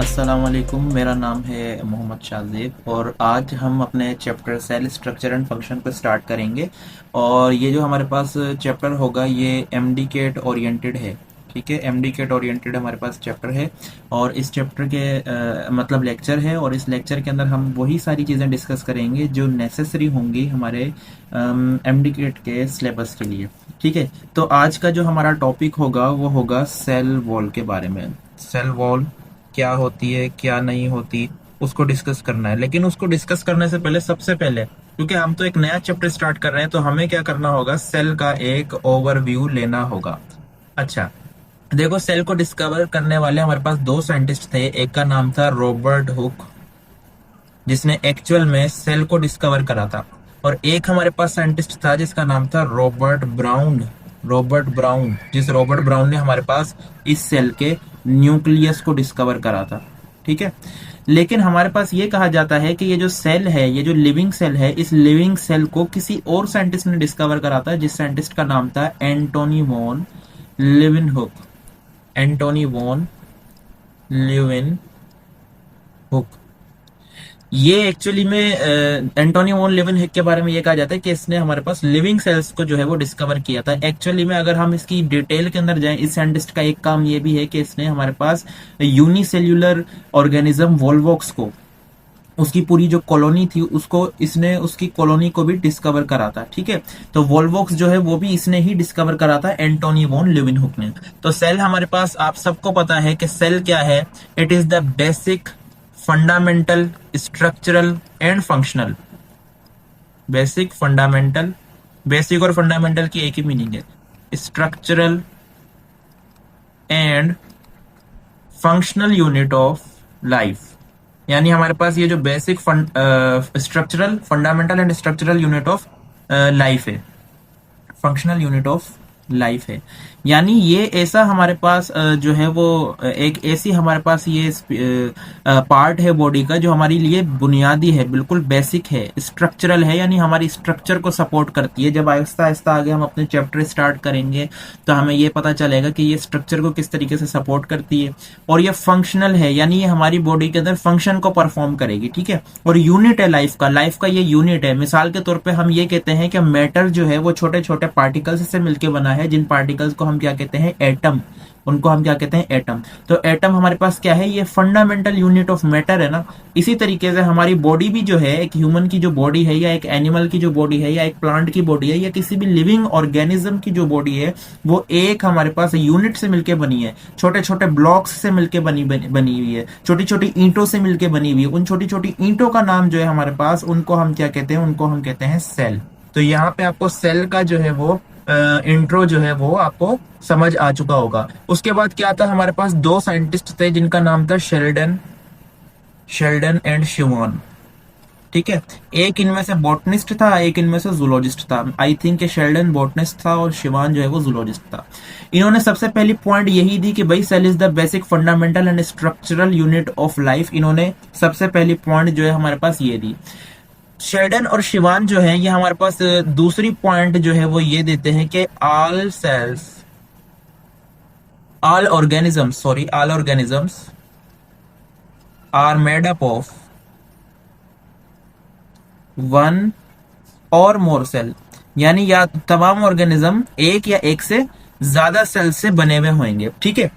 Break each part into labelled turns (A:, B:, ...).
A: अस्सलाम वालेकुम। मेरा नाम है मोहम्मद शाहज़ेब और आज हम अपने chapter cell structure and function को स्टार्ट करेंगे। और ये जो हमारे पास चैप्टर होगा ये एमडीकेट ओरिएंटेड है। ठीक है, एमडीकेट ओरिएंटेड हमारे पास चैप्टर है और इस चैप्टर के मतलब लेक्चर है और इस लेक्चर के अंदर हम वही सारी चीज़ें डिस्कस करेंगे जो नेसेसरी होंगी हमारे एमडीकेट के सिलेबस के लिए। ठीक है, तो आज का जो हमारा टॉपिक होगा वो होगा सेल वॉल के बारे में। सेल वॉल क्या होती है क्या नहीं होती उसको डिस्कस करना है, लेकिन उसको डिस्कस करने से पहले सबसे पहले क्योंकि हम तो एक नया चैप्टर स्टार्ट कर रहे हैं तो हमें क्या करना होगा, सेल का एक ओवरव्यू लेना होगा। अच्छा, देखो सेल को डिस्कवर करने वाले हमारे पास दो साइंटिस्ट थे। एक का नाम था रॉबर्ट हुक जिसने एक्चुअल में सेल को डिस्कवर करा था, और एक हमारे पास साइंटिस्ट था जिसका नाम था रॉबर्ट ब्राउन। जिस रॉबर्ट ब्राउन ने हमारे पास इस सेल के न्यूक्लियस को डिस्कवर करा था। ठीक है, लेकिन हमारे पास ये कहा जाता है कि ये जो सेल है, ये जो लिविंग सेल है, इस लिविंग सेल को किसी और साइंटिस्ट ने डिस्कवर करा था जिस साइंटिस्ट का नाम था Antonie van Leeuwenhoek. Antonie van Leeuwenhoek. ये एक्चुअली में एंटोनी वॉन लेवेनहुक के बारे में ये कहा जाता है कि इसने हमारे पास लिविंग सेल्स को जो है वो डिस्कवर किया था। एक्चुअली में अगर हम इसकी डिटेल के अंदर जाएं, इस साइंटिस्ट का एक काम ये भी है कि इसने हमारे पास यूनिसेल्यूलर ऑर्गेनिज्म वोल्वॉक्स को, उसकी पूरी जो कॉलोनी थी उसको, इसने उसकी कॉलोनी को भी डिस्कवर करा था। ठीक है, तो वोल्वॉक्स जो है वो भी इसने ही डिस्कवर करा था, एंटोनी वॉन लेवेनहुक ने। तो सेल हमारे पास, आप सबको पता है कि सेल क्या है। It is the basic, fundamental, structural and functional. Basic, fundamental, basic और फंडामेंटल की एक ही मीनिंग है, structural and functional unit of life. यानी हमारे पास ये जो basic, structural, fundamental and structural unit of life है, फंक्शनल यूनिट ऑफ लाइफ है। यानी ये ऐसा हमारे पास जो है वो एक ऐसी हमारे पास ये पार्ट है बॉडी का जो हमारे लिए बुनियादी है, बिल्कुल बेसिक है, स्ट्रक्चरल है, यानी हमारी स्ट्रक्चर को सपोर्ट करती है। जब आहिस्ता आहिस्ता आगे हम अपने चैप्टर स्टार्ट करेंगे तो हमें ये पता चलेगा कि ये स्ट्रक्चर को किस तरीके से सपोर्ट करती है। और ये फंक्शनल है, यानी ये हमारी बॉडी के अंदर फंक्शन को परफॉर्म करेगी। ठीक है, और यूनिट है लाइफ का ये यूनिट है। मिसाल के तौर पे हम ये कहते हैं कि मैटर जो है वो छोटे छोटे पार्टिकल्स से मिलकर बना है, जिन पार्टिकल्स को हम क्या कहते हैं, एटम। उनको हम क्या कहते हैं, एटम। तो एटम हमारे पास क्या है, ये फंडामेंटल यूनिट ऑफ मैटर है ना। इसी तरीके से हमारी बॉडी भी जो है, एक ह्यूमन की जो बॉडी है, या एक एनिमल की जो बॉडी है, या एक प्लांट की बॉडी है, या किसी भी लिविंग ऑर्गेनिज्म की जो बॉडी है, वो एक हमारे पास यूनिट से मिलकर बनी है, छोटे छोटे ब्लॉक्स से मिलकर बनी हुई है, छोटी छोटी ईंटों से मिलकर बनी हुई है। उन छोटी छोटी ईंटों का नाम जो है हमारे पास, उनको हम क्या कहते हैं, उनको हम कहते हैं सेल। तो यहाँ पे आपको सेल का जो है वो इंट्रो जो है वो आपको समझ आ चुका होगा। उसके बाद क्या था, हमारे पास दो साइंटिस्ट थे जिनका नाम था शेल्डन शेल्डन एंड शिवान। ठीक है, एक इनमें से बॉटनिस्ट था, एक इनमें से जूलॉजिस्ट था। आई थिंक शेल्डन बॉटनिस्ट था और शिवान जो है वो जूलॉजिस्ट था। इन्होंने सबसे पहली पॉइंट यही दी कि भाई cell is the basic, fundamental and structural unit of life. इन्होंने सबसे पहली पॉइंट जो है हमारे पास ये दी। शेल्डन और शिवान जो है ये हमारे पास दूसरी पॉइंट जो है वो ये देते हैं कि all cells, all organisms are made up of one और मोर सेल। यानी या तमाम ऑर्गेनिज्म एक या एक से ज्यादा सेल से बने हुए होंगे। ठीक है,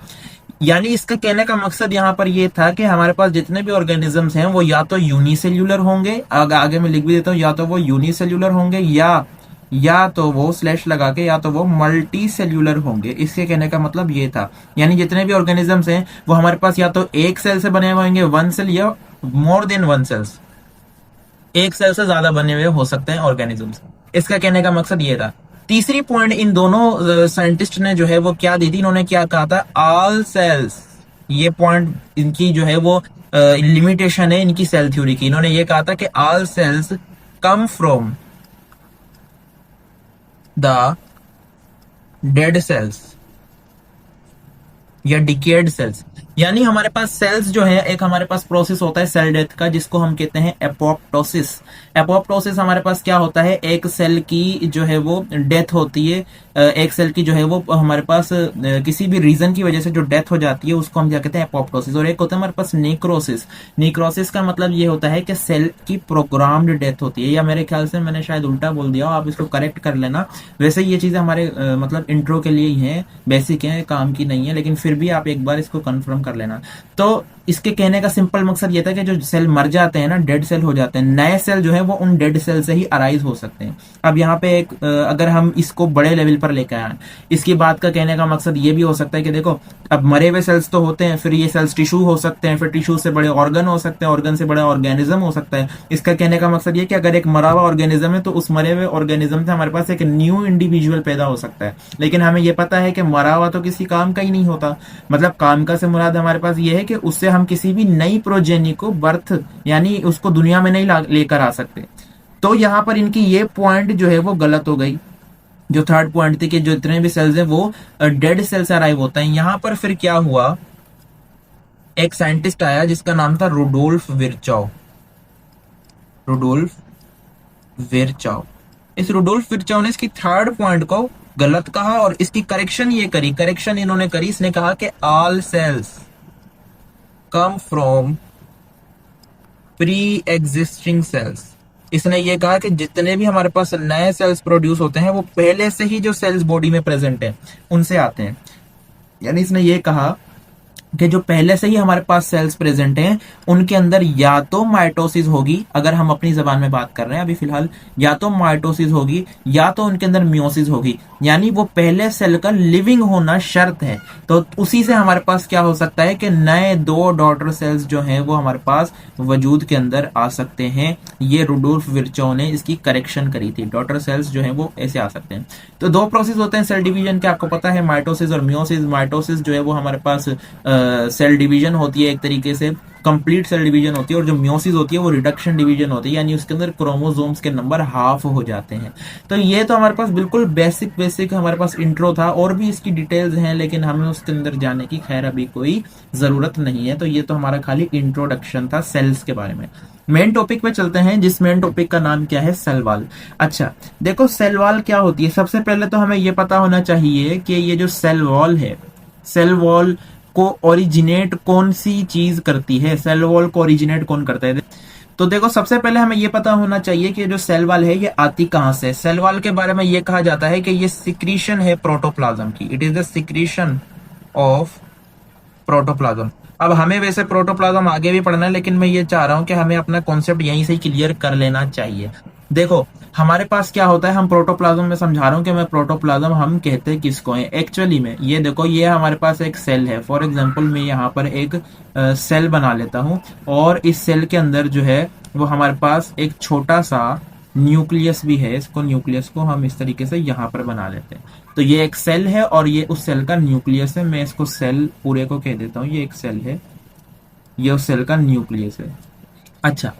A: यानी इसका कहने का मकसद यहाँ पर ये था कि हमारे पास जितने भी ऑर्गेनिजम्स हैं वो या तो यूनिसेल्यूलर होंगे, आगे मैं लिख भी देता हूँ, या तो वो यूनिसेल्यूलर होंगे, या तो वो स्लैश लगा के, या तो वो मल्टी सेल्यूलर होंगे। इसके कहने का मतलब ये था, यानी जितने भी ऑर्गेनिजम्स हैं वो हमारे पास या तो एक सेल से बने हुए होंगे, वन सेल, या मोर देन वन सेल्स, एक सेल से ज्यादा बने हुए हो सकते हैं ऑर्गेनिजम्स। इसका कहने का मकसद ये था। तीसरी पॉइंट इन दोनों साइंटिस्ट ने जो है वो क्या दी थी, इन्होंने क्या कहा था, ऑल सेल्स। ये पॉइंट इनकी जो है वो लिमिटेशन है इनकी सेल थ्योरी की। इन्होंने ये कहा था कि all cells come from the dead cells या डिकेड सेल्स। यानी हमारे पास सेल्स जो है, एक हमारे पास प्रोसेस होता है सेल डेथ का जिसको हम कहते हैं एपोप्टोसिस। एपोप्टोसिस हमारे पास क्या होता है, एक सेल की जो है वो डेथ होती है। एक सेल की जो है वो हमारे पास किसी भी रीजन की वजह से जो डेथ हो जाती है उसको हम क्या कहते हैं, एपोप्टोसिस। और एक होता है हमारे पास नेक्रोसिस। नेक्रोसिस का मतलब ये होता है कि सेल की प्रोग्राम्ड डेथ होती है, या मेरे ख्याल से मैंने शायद उल्टा बोल दिया, आप इसको करेक्ट कर लेना। वैसे ये चीजें हमारे मतलब इंट्रो के लिए ही है, बेसिक है, काम की नहीं है, लेकिन फिर भी आप एक बार इसको कंफर्म कर लेना। तो इसके कहने का सिंपल मकसद ये था कि जो सेल मर जाते हैं ना, डेड सेल हो जाते हैं, नए सेल जो है वो उन डेड सेल से ही अराइज हो सकते हैं। अब यहाँ पे एक अगर हम इसको बड़े लेवल पर लेकर आए, इसकी बात का कहने का मकसद ये भी हो सकता है कि देखो, अब मरे हुए सेल्स तो होते हैं, फिर ये सेल्स टिश्यू हो सकते हैं, फिर टिश्यू से बड़े ऑर्गन हो सकते हैं, ऑर्गन से बड़ा ऑर्गेनिज्म हो सकता है। इसका कहने का मकसद ये कि अगर एक मरा हुआ ऑर्गेनिज्म है तो उस मरे हुए ऑर्गेनिज्म से हमारे पास एक न्यू इंडिविजुअल पैदा हो सकता है। लेकिन हमें यह पता है कि मरा हुआ तो किसी काम का ही नहीं होता। मतलब काम का से मुराद हमारे पास ये है कि उससे हम किसी भी नई प्रोजेनी को बर्थ यानी उसको दुनिया में नहीं लेकर आ सकते। तो यहां पर इनकी ये पॉइंट जो है वो गलत हो गई। जो थर्ड पॉइंट थी कि जो इतने भी सेल्स हैं वो डेड सेल से अराइव होता है। यहां पर फिर क्या हुआ, एक साइंटिस्ट आया जिसका नाम था रुडोल्फ विरचॉव। रुडोल्फ विरचॉव। इस रुडोल्फ विरचॉव ने इसकी थर्ड पॉइंट को गलत कहा और इसकी करेक्शन ये करी, करेक्शन इन्होंने करी, इसने कहा कि all cells come from pre existing cells. इसने ये कहा कि जितने भी हमारे पास नए सेल्स प्रोड्यूस होते हैं वो पहले से ही जो सेल्स बॉडी में प्रेजेंट है उनसे आते हैं। यानी इसने ये कहा कि जो पहले से ही हमारे पास सेल्स प्रेजेंट हैं उनके अंदर या तो माइटोसिस होगी, अगर हम अपनी जबान में बात कर रहे हैं अभी फिलहाल, या तो माइटोसिस होगी या तो उनके अंदर मियोसिस होगी। यानी वो पहले सेल का लिविंग होना शर्त है। तो उसी से हमारे पास क्या हो सकता है कि नए दो डॉटर सेल्स जो हैं वो हमारे पास वजूद के अंदर आ सकते हैं। ये रुडोल्फ विरचॉव ने इसकी करेक्शन करी थी, डॉटर सेल्स जो हैं वो ऐसे आ सकते हैं। तो दो प्रोसेस होते हैं सेल डिवीजन के, आपको पता है, माइटोसिस और मियोसिस। माइटोसिस जो है वो हमारे पास सेल डिवीजन होती है, एक तरीके से कंप्लीट सेल डिवीजन होती है, और जो मियोसिस होती है वो रिडक्शन डिवीजन होती है, यानी उसके अंदर क्रोमोसोम्स के नंबर हाफ हो जाते हैं। तो ये तो हमारे पास बिल्कुल बेसिक हमारे पास इंट्रो था, और भी इसकी डिटेल्स हैं लेकिन हमें उसके अंदर जाने की खैर अभी कोई जरूरत नहीं है। तो ये तो हमारा खाली इंट्रोडक्शन था सेल्स के बारे में। मेन टॉपिक पे चलते हैं, जिस मेन टॉपिक का नाम क्या है, सेल वॉल। अच्छा देखो, सेल वॉल क्या होती है, सबसे पहले तो हमें ये पता होना चाहिए कि ये जो सेल वॉल है, सेल वॉल को ओरिजिनेट कौन सी चीज करती है, सेल वॉल को ओरिजिनेट कौन करता है। तो देखो, सबसे पहले हमें यह पता होना चाहिए कि जो सेल वॉल है ये आती कहां से। सेल वॉल के बारे में यह कहा जाता है कि ये सिक्रीशन है प्रोटोप्लाज्म की, it is the secretion of protoplasm. अब हमें वैसे प्रोटोप्लाज्म आगे भी पढ़ना है, लेकिन मैं ये चाह रहा हूं कि हमें अपना कॉन्सेप्ट यहीं से ही क्लियर कर लेना चाहिए। देखो हमारे पास क्या होता है, हम प्रोटोप्लाज्म में समझा रहा हूं कि मैं प्रोटोप्लाज्म हम कहते हैं किसको है एक्चुअली में। ये देखो, ये हमारे पास एक सेल है, फॉर एग्जांपल मैं यहाँ पर एक सेल बना लेता हूं, और इस सेल के अंदर जो है वो हमारे पास एक छोटा सा न्यूक्लियस भी है। इसको न्यूक्लियस को हम इस तरीके से यहाँ पर बना लेते हैं। तो ये एक सेल है और ये उस सेल का न्यूक्लियस है। मैं इसको सेल पूरे को कह देता हूँ, ये एक सेल है, ये उस सेल का न्यूक्लियस है। अच्छा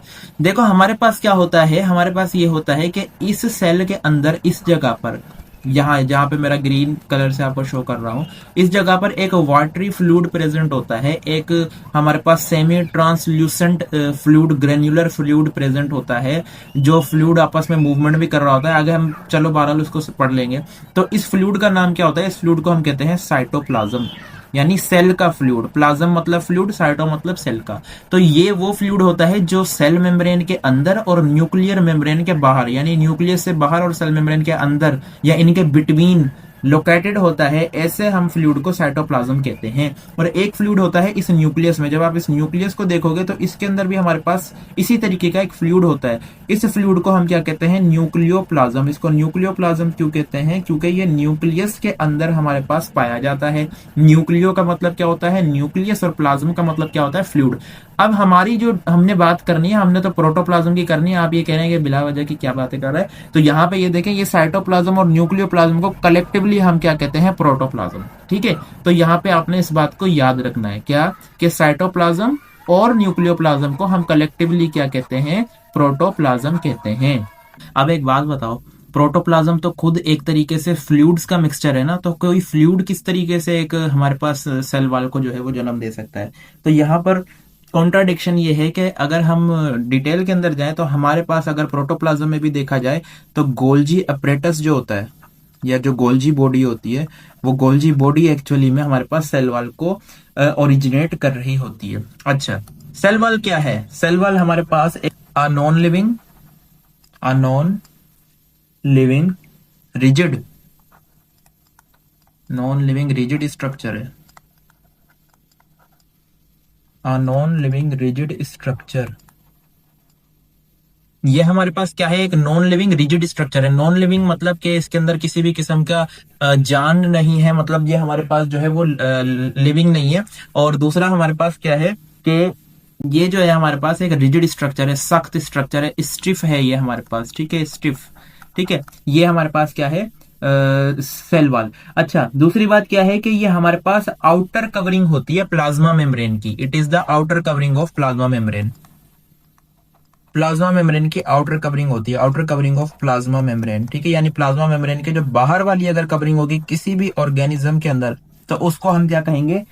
A: देखो, हमारे पास क्या होता है, हमारे पास ये होता है कि इस सेल के अंदर इस जगह पर, यहाँ जहां पे मेरा ग्रीन कलर से आपको शो कर रहा हूं, इस जगह पर एक वाटरी फ्लूइड प्रेजेंट होता है। एक हमारे पास semi translucent fluid, granular fluid present होता है, जो फ्लूइड आपस में मूवमेंट भी कर रहा होता है। आगे हम चलो बहरहाल उसको पढ़ लेंगे। तो इस फ्लूइड का नाम क्या होता है, इस फ्लूइड को हम कहते हैं साइटोप्लाज्म, यानी सेल का फ्लूइड। प्लाज्म मतलब फ्लूइड, साइटो मतलब सेल का। तो ये वो फ्लूइड होता है जो सेल मेम्ब्रेन के अंदर और न्यूक्लियर मेम्ब्रेन के बाहर, यानी न्यूक्लियस से बाहर और सेल मेम्ब्रेन के अंदर या इनके बिटवीन लोकेटेड होता है। ऐसे हम फ्लूइड को साइटोप्लाज्म कहते हैं। और एक फ्लूइड होता है इस न्यूक्लियस में, जब आप इस न्यूक्लियस को देखोगे तो इसके अंदर भी हमारे पास इसी तरीके का एक फ्लूइड होता है। इस फ्लूइड को हम क्या कहते हैं, न्यूक्लियोप्लाज्म। इसको न्यूक्लियोप्लाज्म क्यों कहते हैं, क्योंकि ये न्यूक्लियस के अंदर हमारे पास पाया जाता है। न्यूक्लियो का मतलब क्या होता है, न्यूक्लियस, और प्लाज्म का मतलब क्या होता है, फ्लूइड। अब हमारी जो हमने बात करनी है, हमने तो प्रोटोप्लाज्म की करनी है। आप ये कह रहे हैं कि बिला वजह की क्या बातें कर रहा है, तो यहाँ पे ये देखें, ये साइटोप्लाज्म और न्यूक्लियोप्लाज्म को कलेक्टिवली हम क्या कहते हैं, प्रोटोप्लाज्म। ठीक है, तो यहाँ पे आपने इस बात को याद रखना है, क्या कि साइटोप्लाज्म और न्यूक्लियोप्लाज्म को हम कलेक्टिवली क्या कहते हैं, प्रोटोप्लाज्म कहते हैं। अब एक बात बताओ, प्रोटोप्लाज्म तो खुद एक तरीके से फ्लूइड्स का मिक्सचर है ना, तो कोई फ्लूइड किस तरीके से एक हमारे पास सेल वॉल को जो है वो जन्म दे सकता है। तो यहाँ पर कॉन्ट्राडिक्शन ये है कि अगर हम डिटेल के अंदर जाएं तो हमारे पास अगर प्रोटोप्लाज्म में भी देखा जाए तो गोल्जी अपरेटस जो होता है, या जो गोल्जी बॉडी होती है, वो गोल्जी बॉडी एक्चुअली में हमारे पास सेल वॉल को ओरिजिनेट कर रही होती है। अच्छा, सेल वॉल क्या है? सेल वॉल हमारे पास एक नॉन लिविंग रिजिड स्ट्रक्चर है। नॉन लिविंग रिजिड स्ट्रक्चर, ये हमारे पास क्या है? एक नॉन लिविंग रिजिड स्ट्रक्चर है। नॉन लिविंग मतलब कि इसके अंदर किसी भी किस्म का जान नहीं है, मतलब ये हमारे पास जो है वो लिविंग नहीं है। और दूसरा हमारे पास क्या है कि ये जो है हमारे पास एक रिजिड स्ट्रक्चर है, सख्त स्ट्रक्चर है, स्टिफ है ये हमारे पास, ठीक है, स्टिफ, ठीक है। ये हमारे पास क्या है? Cell wall. अच्छा, दूसरी बात क्या है कि ये हमारे पास आउटर कवरिंग होती है प्लाज्मा मेम्ब्रेन की। It is the outer covering of plasma membrane. Plasma membrane की आउटर कवरिंग होती है, outer covering of plasma membrane, ठीक है। यानी प्लाज्मा मेम्ब्रेन के जो बाहर वाली अगर कवरिंग होगी किसी भी ऑर्गेनिज्म के अंदर, तो उसको हम क्या कहेंगे?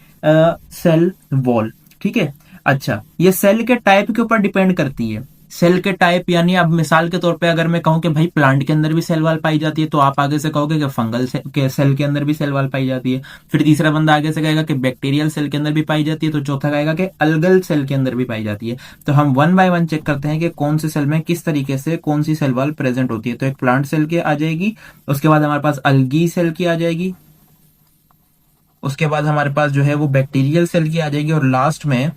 A: सेल वॉल, ठीक है। अच्छा, ये सेल के टाइप के ऊपर डिपेंड करती है। सेल के टाइप यानी अब मिसाल के तौर पे अगर मैं कहूं कि भाई प्लांट के अंदर भी सेल वॉल पाई जाती है, तो आप आगे से कहोगे कि फंगल के सेल के अंदर भी सेल वॉल पाई जाती है। फिर तीसरा बंदा आगे से कहेगा कि बैक्टीरियल सेल के अंदर भी पाई जाती है, तो चौथा कहेगा कि अलगल सेल के अंदर भी पाई जाती है। तो हम वन बाय वन चेक करते हैं कि कौन से सेल में किस तरीके से कौन सी सेल वॉल प्रेजेंट होती है। तो एक प्लांट सेल की आ जाएगी, उसके बाद हमारे पास अलगी सेल की आ जाएगी, उसके बाद हमारे पास जो है वो बैक्टीरियल सेल की आ जाएगी, और लास्ट में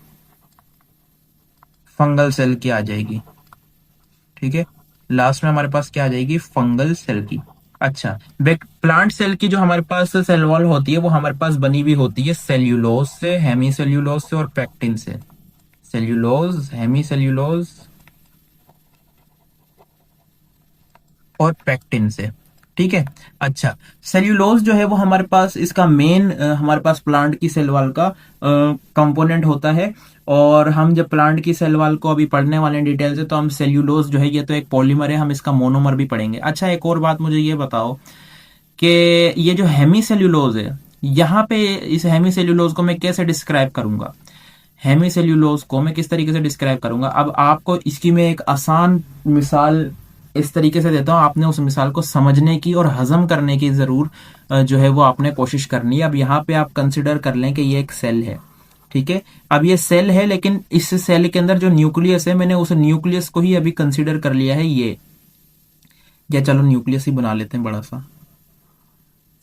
A: फंगल सेल की आ जाएगी, ठीक है। लास्ट में हमारे पास क्या आ जाएगी? फंगल सेल की। अच्छा, प्लांट सेल की जो हमारे पास सेल वॉल होती है वो हमारे पास बनी हुई होती है सेल्यूलोज से, हेमी सेल्यूलोज से और पेक्टिन से। सेल्यूलोज, हेमी सेल्यूलोज और पेक्टिन से, ठीक है। अच्छा, सेल्यूलोज जो है वो हमारे पास इसका मेन हमारे पास प्लांट की सेल वॉल का कंपोनेंट होता है। और हम जब प्लांट की सेल वॉल को अभी पढ़ने वाले हैं डिटेल से, तो हम सेल्यूलोज जो है ये तो एक पॉलीमर है, हम इसका मोनोमर भी पढ़ेंगे। अच्छा, एक और बात मुझे ये बताओ कि ये जो हेमी सेल्यूलोज है, यहाँ पे इस हेमी सेल्यूलोज को मैं कैसे डिस्क्राइब करूंगा? हेमी सेल्यूलोज को मैं किस तरीके से डिस्क्राइब करूंगा? अब आपको इसकी मैं एक आसान मिसाल इस तरीके से देता हूं, आपने उस मिसाल को समझने की और हजम करने की जरूर जो है वो आपने कोशिश करनी है। अब यहाँ पे आप कंसिडर कर लें कि ये एक सेल है, ठीक है। अब ये सेल है, लेकिन इस सेल के अंदर जो न्यूक्लियस है, मैंने उस न्यूक्लियस को ही अभी कंसिडर कर लिया है ये, या चलो न्यूक्लियस ही बना लेते हैं बड़ा सा।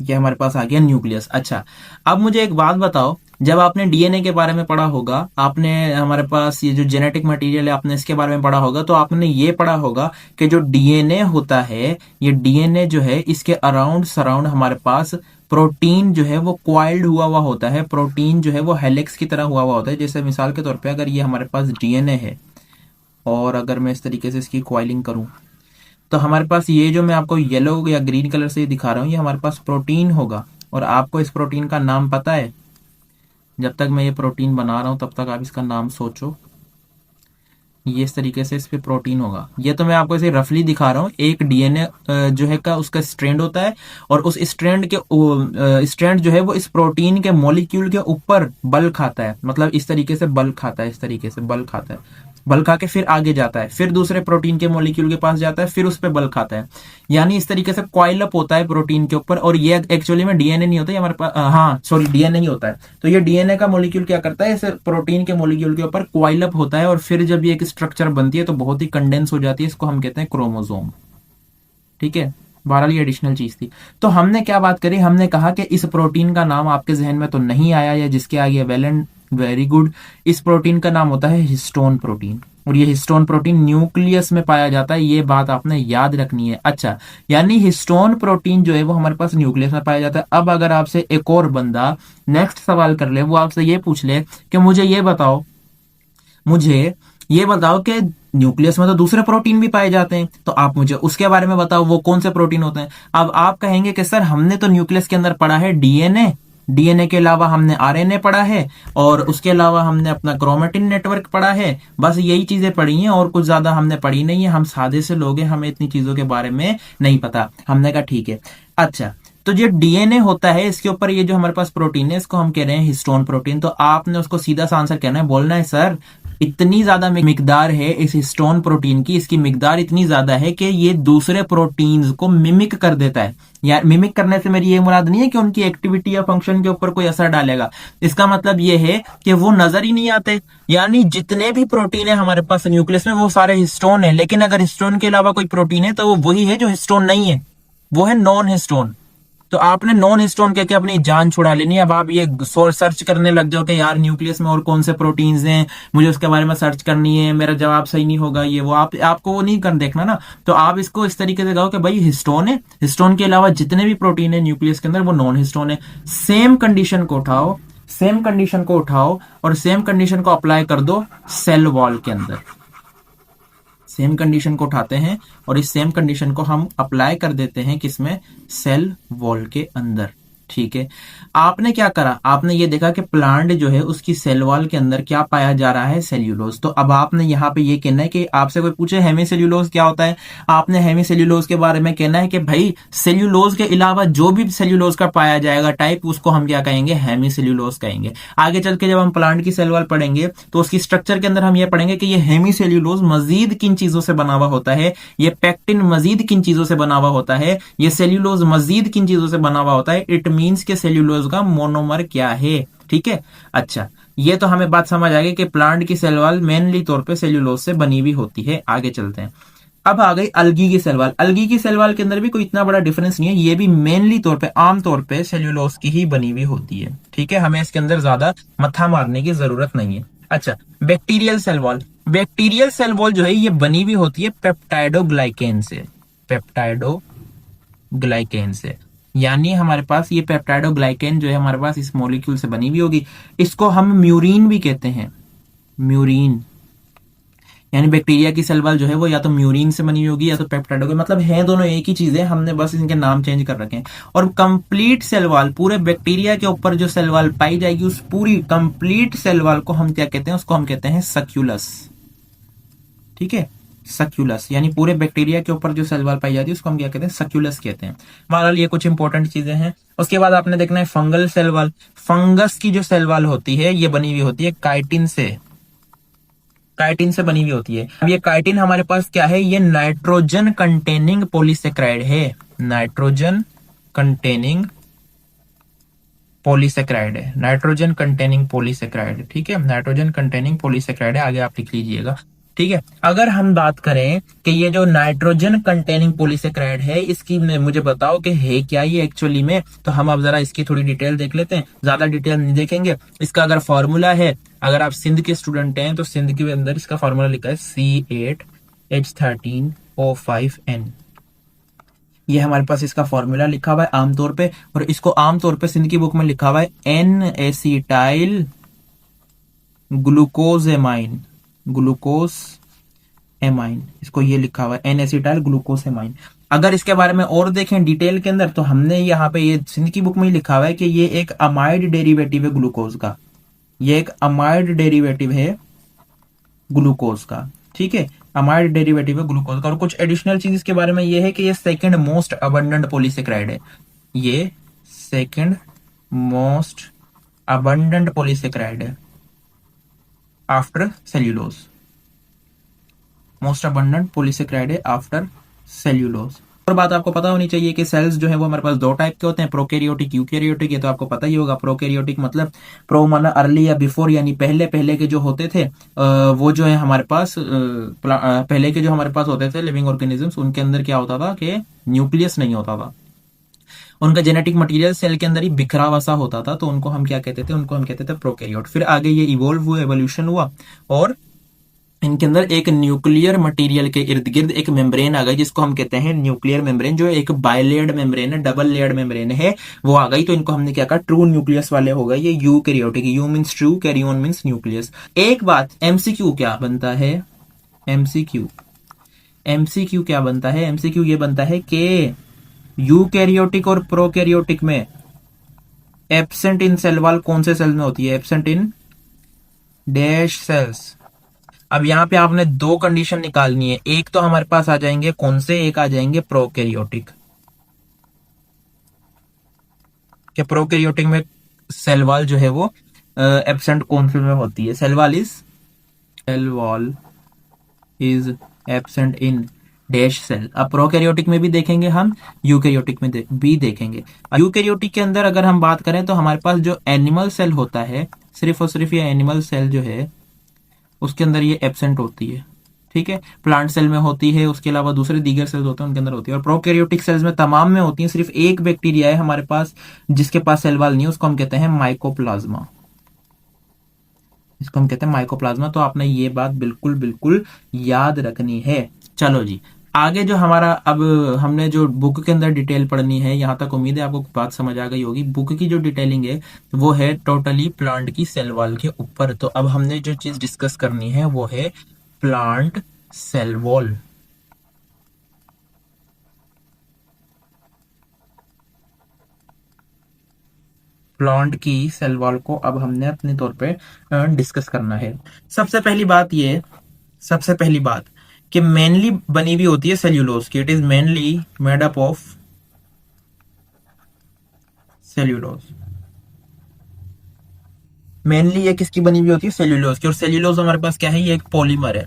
A: ये हमारे पास आ गया न्यूक्लियस। अच्छा, अब मुझे एक बात बताओ, जब आपने डीएनए के बारे में पढ़ा होगा, आपने हमारे पास ये जो जेनेटिक मटेरियल है आपने इसके बारे में पढ़ा होगा, तो आपने ये पढ़ा होगा कि जो डीएनए होता है, ये डीएनए जो है इसके अराउंड सराउंड हमारे पास प्रोटीन जो है वो क्वाइल्ड हुआ हुआ होता है। प्रोटीन जो है वो हेलिक्स की तरह हुआ हुआ होता है। जैसे मिसाल के तौर पे अगर ये हमारे पास डीएनए है, और अगर मैं इस तरीके से इसकी क्वाइलिंग करूं, तो हमारे पास ये जो मैं आपको येलो या ग्रीन कलर से दिखा रहा हूं, ये हमारे पास प्रोटीन होगा। और आपको इस प्रोटीन का नाम पता है? जब तक मैं ये प्रोटीन बना रहा हूं तब तक आप इसका नाम सोचो। ये इस तरीके से इस पे प्रोटीन होगा। ये तो मैं आपको इसे रफली दिखा रहा हूँ। एक डीएनए जो है का उसका स्ट्रैंड होता है, और उस स्ट्रैंड के स्ट्रैंड जो है वो इस प्रोटीन के मॉलिक्यूल के ऊपर बल खाता है, मतलब इस तरीके से बल खाता है, इस तरीके से बल खाता है। बल खा के फिर आगे जाता है, फिर दूसरे प्रोटीन के मॉलिक्यूल के पास जाता है, फिर उस पर बल खाता है। यानी इस तरीके से कॉइल अप होता है प्रोटीन के ऊपर। और ये एक्चुअली में डीएनए नहीं होता, ये हमारे पास हाँ सॉरी डीएनए नहीं होता है। तो ये डीएनए का मॉलिक्यूल क्या करता है? इस प्रोटीन के मॉलिक्यूल के ऊपर कॉइल अप होता है, और फिर जब ये एक स्ट्रक्चर बनती है तो बहुत ही कंडेंस हो जाती है। इसको हम कहते हैं क्रोमोसोम, ठीक है। बहरहाल ये एडिशनल चीज थी। तो हमने क्या बात करी? हमने कहा कि इस प्रोटीन का नाम आपके जहन में तो नहीं आया, या जिसके आगे वेल एंड वेरी गुड, इस प्रोटीन का नाम होता है हिस्टोन प्रोटीन। और ये हिस्टोन प्रोटीन न्यूक्लियस में पाया जाता है, ये बात आपने याद रखनी है। अच्छा, यानी हिस्टोन प्रोटीन जो है वो हमारे पास न्यूक्लियस में पाया जाता है। अब अगर आपसे एक और बंदा नेक्स्ट सवाल कर ले, वो आपसे ये पूछ ले कि मुझे ये बताओ कि न्यूक्लियस में तो दूसरे प्रोटीन भी पाए जाते हैं, तो आप मुझे उसके बारे में बताओ, वो कौन से प्रोटीन होते हैं। अब आप कहेंगे कि सर हमने तो न्यूक्लियस के अंदर पढ़ा है डीएनए, डीएनए के अलावा हमने आरएनए पढ़ा है और उसके अलावा हमने अपना क्रोमेटिन नेटवर्क पढ़ा है। बस यही चीजें पढ़ी हैं और कुछ ज्यादा हमने पढ़ी नहीं है। हम सादे से लोग हैं, हमें इतनी चीजों के बारे में नहीं पता। हमने कहा ठीक है। अच्छा, तो जो डीएनए होता है इसके ऊपर ये जो हमारे पास प्रोटीन है इसको हम कह रहे हैं हिस्टोन प्रोटीन। तो आपने उसको सीधा सा आंसर कहना है, बोलना है सर इतनी ज्यादा मिकदार है इस हिस्टोन प्रोटीन की, इसकी मिकदार इतनी ज्यादा है कि ये दूसरे प्रोटीन्स को मिमिक कर देता है। यार मिमिक करने से मेरी ये मुराद नहीं है कि उनकी एक्टिविटी या फंक्शन के ऊपर कोई असर डालेगा। इसका मतलब ये है कि वो नजर ही नहीं आते। यानी जितने भी प्रोटीन है हमारे पास न्यूक्लियस में वो सारे हिस्टोन है, लेकिन अगर हिस्टोन के अलावा कोई प्रोटीन है तो वो वही है जो हिस्टोन नहीं है, वो है नॉन हिस्टोन। तो आपने नॉन हिस्टोन कह के अपनी जान छुड़ा लेनी है। अब आप ये सर्च करने लग जाओ कि यार न्यूक्लियस में और कौन से प्रोटीन्स हैं, मुझे उसके बारे में सर्च करनी है, मेरा जवाब सही नहीं होगा, ये वो आपको वो नहीं कर देखना ना। तो आप इसको इस तरीके से कहो कि भाई हिस्टोन है, हिस्टोन के अलावा जितने भी प्रोटीन है न्यूक्लियस के अंदर वो नॉन हिस्टोन है। सेम कंडीशन को उठाओ, सेम कंडीशन को उठाओ और सेम कंडीशन को अप्लाई कर दो सेल वॉल के अंदर। सेम कंडीशन को उठाते हैं और इस सेम कंडीशन को हम अप्लाई कर देते हैं किसमें, सेल वॉल के अंदर। ठीक है, आपने क्या करा, आपने ये देखा कि प्लांट जो है उसकी सेल वॉल के अंदर क्या पाया जा रहा है, सेल्यूलोज। तो अब आपने यहाँ पे ये कहना है कि आपसे कोई पूछे हेमी सेल्यूलोज क्या होता है, आपने हेमी सेल्यूलोज के बारे में कहना है कि भाई सेल्यूलोज के अलावा जो भी सेल्यूलोज का पाया जाएगा टाइप, उसको हम क्या कहेंगे, हेमी सेल्यूलोज कहेंगे। आगे चल के जब हम प्लांट की सेल वॉल पढ़ेंगे तो उसकी स्ट्रक्चर के अंदर हम ये पढ़ेंगे कि ये हेमी सेल्यूलोज मजीद किन चीजों से बना हुआ होता है, ये पेक्टिन मजीद किन चीजों से बना हुआ होता है, ये सेल्यूलोज मजीद किन चीजों से बना हुआ होता है। इट मींस के सेल्यूलोज का मोनोमर क्या है। ठीक है, अच्छा ये तो हमें बात समझ आ गई कि प्लांट की सेल वॉल मेनली तौर पे सेल्यूलोज से बनी हुई होती है। आगे चलते हैं, अब आ गई अलगी की सेल वॉल। अलगी की सेल वॉल के अंदर भी कोई इतना बड़ा डिफरेंस नहीं है, ये भी मेनली तौर पे आम तौर पे सेल्यूलोज की ही बनी हुई होती है। ठीक है, हमें इसके अंदर ज्यादा मत्था मारने की जरूरत नहीं है। अच्छा, bacterial cell wall. Bacterial cell wall जो है ये बनी हुई होती है पेप्टाइडोग्लाइकेन से, पेप्टाइडोग्लाइकेन से। यानी हमारे पास ये पेप्टाइडोग्लाइकेन जो है हमारे पास इस मॉलिक्यूल से बनी हुई होगी। इसको हम म्यूरिन भी कहते हैं, म्यूरिन। यानी बैक्टीरिया की सेल वॉल जो है वो या तो म्यूरिन से बनी हुई होगी या तो पेप्टाइडो, मतलब है दोनों एक ही चीजें, हमने बस इनके नाम चेंज कर रखे हैं। और कंप्लीट सेल वॉल, पूरे बैक्टीरिया के ऊपर जो सेल वॉल पाई जाएगी उस पूरी कंप्लीट सेल वॉल को हम क्या कहते हैं, उसको हम कहते हैं सक्यूलस। ठीक है, सक्यूलस, यानी पूरे बैक्टीरिया के ऊपर जो सेल वॉल पाई जाती है उसको हम क्या कहते हैं, सक्यूलस कहते हैं। बहरहाल ये कुछ इंपॉर्टेंट चीजें हैं। उसके बाद आपने देखना है फंगल सेल वॉल। फंगस की जो सेल वॉल होती है ये बनी हुई होती है काइटिन से, काइटिन से बनी हुई होती है। अब ये काइटिन हमारे पास क्या है, ये नाइट्रोजन कंटेनिंग पॉलीसेक्राइड है, नाइट्रोजन कंटेनिंग पॉलीसेक्राइड है, नाइट्रोजन कंटेनिंग पॉलीसेक्राइड। ठीक है, नाइट्रोजन कंटेनिंग पॉलीसेक्राइड है, आगे आप लिख लीजिएगा। ठीक है, अगर हम बात करें कि ये जो नाइट्रोजन कंटेनिंग पॉलीसेक्राइड है इसकी मुझे बताओ कि है क्या ये एक्चुअली में, तो हम अब जरा इसकी थोड़ी डिटेल देख लेते हैं, ज्यादा डिटेल नहीं देखेंगे। इसका अगर फॉर्मूला है, अगर आप सिंध के स्टूडेंट हैं तो सिंध के अंदर इसका फॉर्मूला लिखा है C8H13O5N। ये हमारे पास इसका फॉर्मूला लिखा हुआ है आमतौर पे, और इसको आमतौर पे सिंध की बुक में लिखा हुआ है N acetyl glucose amine, glucose amine, इसको ये लिखा हुआ है एन एसिटाइल ग्लूकोज एमाइन। अगर इसके बारे में और देखें डिटेल के अंदर तो हमने यहाँ पे ये सिंध की बुक में ही लिखा हुआ है कि ये एक अमाइड डेरिवेटिव है ग्लूकोज का, ये एक अमाइड डेरिवेटिव है ग्लूकोज का। ठीक है, अमाइड डेरिवेटिव है ग्लूकोज का। और कुछ एडिशनल चीज इसके बारे में ये है कि ये सेकंड मोस्ट अबंडेंट पॉलीसेक्राइड है, ये सेकंड मोस्ट अबंडेंट पॉलीसेक्राइड है after cellulose, most abundant polysaccharide है आफ्टर सेल्यूलोज। और बात आपको पता होनी चाहिए कि सेल्स जो है वो हमारे पास दो टाइप के होते हैं, प्रोकैरियोटिक, यूकैरियोटिक। ये तो आपको पता ही होगा। प्रोकैरियोटिक मतलब प्रो माना अर्ली या बिफोर, यानी पहले पहले के जो होते थे वो जो है हमारे पास पहले के जो हमारे पास होते थे लिविंग ऑर्गेनिजम्स, उनके अंदर क्या होता था कि न्यूक्लियस नहीं होता था, उनका जेनेटिक मटेरियल सेल के अंदर ही बिखरा हुआ सा होता था, तो उनको हम क्या कहते थे, उनको हम कहते थे प्रोकैरियोट। फिर आगे ये इवोल्व हुआ, एवोल्यूशन हुआ और इनके अंदर एक न्यूक्लियर मटेरियल के इर्द गिर्द एक मेम्ब्रेन आ गई जिसको हम कहते हैं न्यूक्लियर मेम्ब्रेन, जो एक बाइलेयर्ड मेम्ब्रेन है, डबल लेयर्ड मेम्ब्रेन है, वो आ गई। तो इनको हमने क्या कहा, ट्रू न्यूक्लियस वाले हो गए ये eukaryotic. Eu means true, karyon means nucleus. एक बात, एमसीक्यू क्या बनता है, एमसीक्यू, एमसीक्यू क्या बनता है, एमसीक्यू ये बनता है कि यूकैरियोटिक और प्रोकैरियोटिक में एब्सेंट इन सेल वॉल कौन से सेल में होती है? Absent in dash cells. अब यहाँ पे आपने दो कंडीशन निकालनी है, एक तो हमारे पास आ जाएंगे कौन से, एक आ जाएंगे प्रोकैरियोटिक। कि प्रोकैरियोटिक में सेल वॉल जो है वो एब्सेंट कौन से में होती है? Cell wall is absent in dash cell. अब प्रोकैरियोटिक में भी देखेंगे हम, यूकैरियोटिक में भी देखेंगे। यूकैरियोटिक के अंदर अगर हम बात करें तो हमारे पास जो एनिमल सेल होता है, सिर्फ और सिर्फ ये एनिमल सेल जो है उसके अंदर ये एब्सेंट होती है। ठीक है, प्लांट सेल में होती है, उसके अलावा दूसरे दीगर सेल्स होते हैं उनके अंदर होती है, और प्रोकैरियोटिक सेल्स में तमाम में होती है। सिर्फ एक बैक्टीरिया है हमारे पास जिसके पास सेल वॉल नहीं है, उसको हम कहते हैं माइकोप्लाज्मा। इसको हम कहते हैं माइकोप्लाज्मा। तो आपने ये बात बिल्कुल बिल्कुल याद रखनी है। चलो जी, आगे जो हमारा, अब हमने जो बुक के अंदर डिटेल पढ़नी है, यहां तक उम्मीद है आपको बात समझ आ गई होगी। बुक की जो डिटेलिंग है वो है टोटली प्लांट की सेल वॉल के ऊपर। तो अब हमने जो चीज डिस्कस करनी है वो है प्लांट सेल वॉल। प्लांट की सेल वॉल को अब हमने अपने तौर पे डिस्कस करना है। सबसे पहली बात ये, सबसे पहली बात कि मेनली बनी हुई होती है सेल्यूलोज की। It is mainly made up of cellulose. Mainly ये किसकी बनी हुई होती है? सेल्यूलोज की। और सेल्यूलोज हमारे पास क्या है? ये एक पॉलीमर है।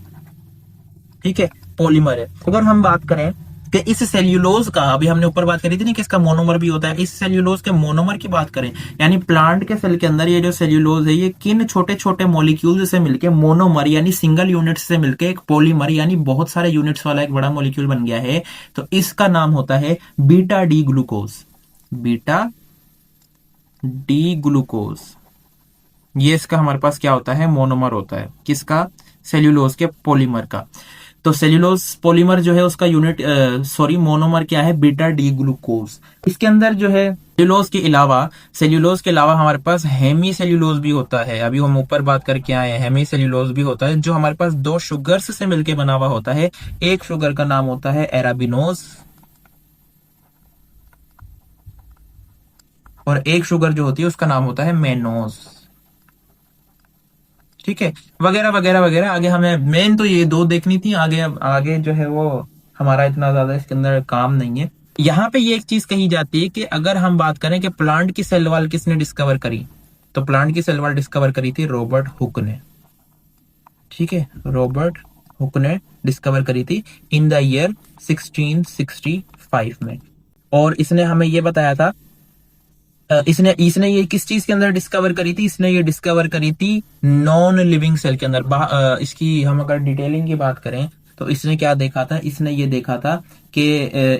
A: ठीक है, पॉलीमर है। अगर हम बात करें कि इस सेल्यूलोज का, अभी हमने ऊपर बात करी थी ना कि इसका मोनोमर भी होता है, इस सेल्यूलोज के मोनोमर की बात करें, यानी प्लांट के सेल के अंदर ये जो सेल्यूलोज है ये किन छोटे छोटे मॉलिक्यूल से मिलकर मोनोमर यानी सिंगल यूनिट से मिलकर एक पॉलीमर यानी बहुत सारे यूनिट्स वाला एक बड़ा मॉलिक्यूल बन गया है। तो इसका नाम होता है beta D glucose. Beta D glucose, ये इसका हमारे पास क्या होता है? मोनोमर होता है। किसका? सेल्यूलोज के पॉलीमर का। तो सेल्यूलोज पॉलीमर जो है उसका यूनिट, सॉरी, मोनोमर क्या है? Beta D glucose. इसके अंदर जो है सेल्यूलोज के अलावा हमारे पास हेमी सेल्यूलोज भी होता है। अभी हम ऊपर बात करके आए हैं, हेमी सेल्यूलोज भी होता है जो हमारे पास दो शुगर्स से मिलकर बना हुआ होता है। एक शुगर का नाम होता है एराबिनोज और एक शुगर जो होती है उसका नाम होता है मेनोज। ठीक है, वगैरह वगैरह वगैरह। आगे हमें मेन तो ये दो देखनी थी, आगे अब आगे जो है वो हमारा इतना ज्यादा इसके अंदर काम नहीं है। यहाँ पे ये एक चीज कही जाती है कि अगर हम बात करें कि प्लांट की सेल वॉल किसने डिस्कवर करी, तो प्लांट की सेल वॉल डिस्कवर करी थी रॉबर्ट हुक ने। ठीक है, रॉबर्ट हुक ने डिस्कवर करी थी इन द ईयर 1665 में। और इसने हमें ये बताया था, इसने इसने ये किस चीज के अंदर डिस्कवर करी थी? इसने ये डिस्कवर करी थी नॉन लिविंग सेल के अंदर। इसकी हम अगर डिटेलिंग की बात करें तो इसने क्या देखा था? इसने ये देखा था कि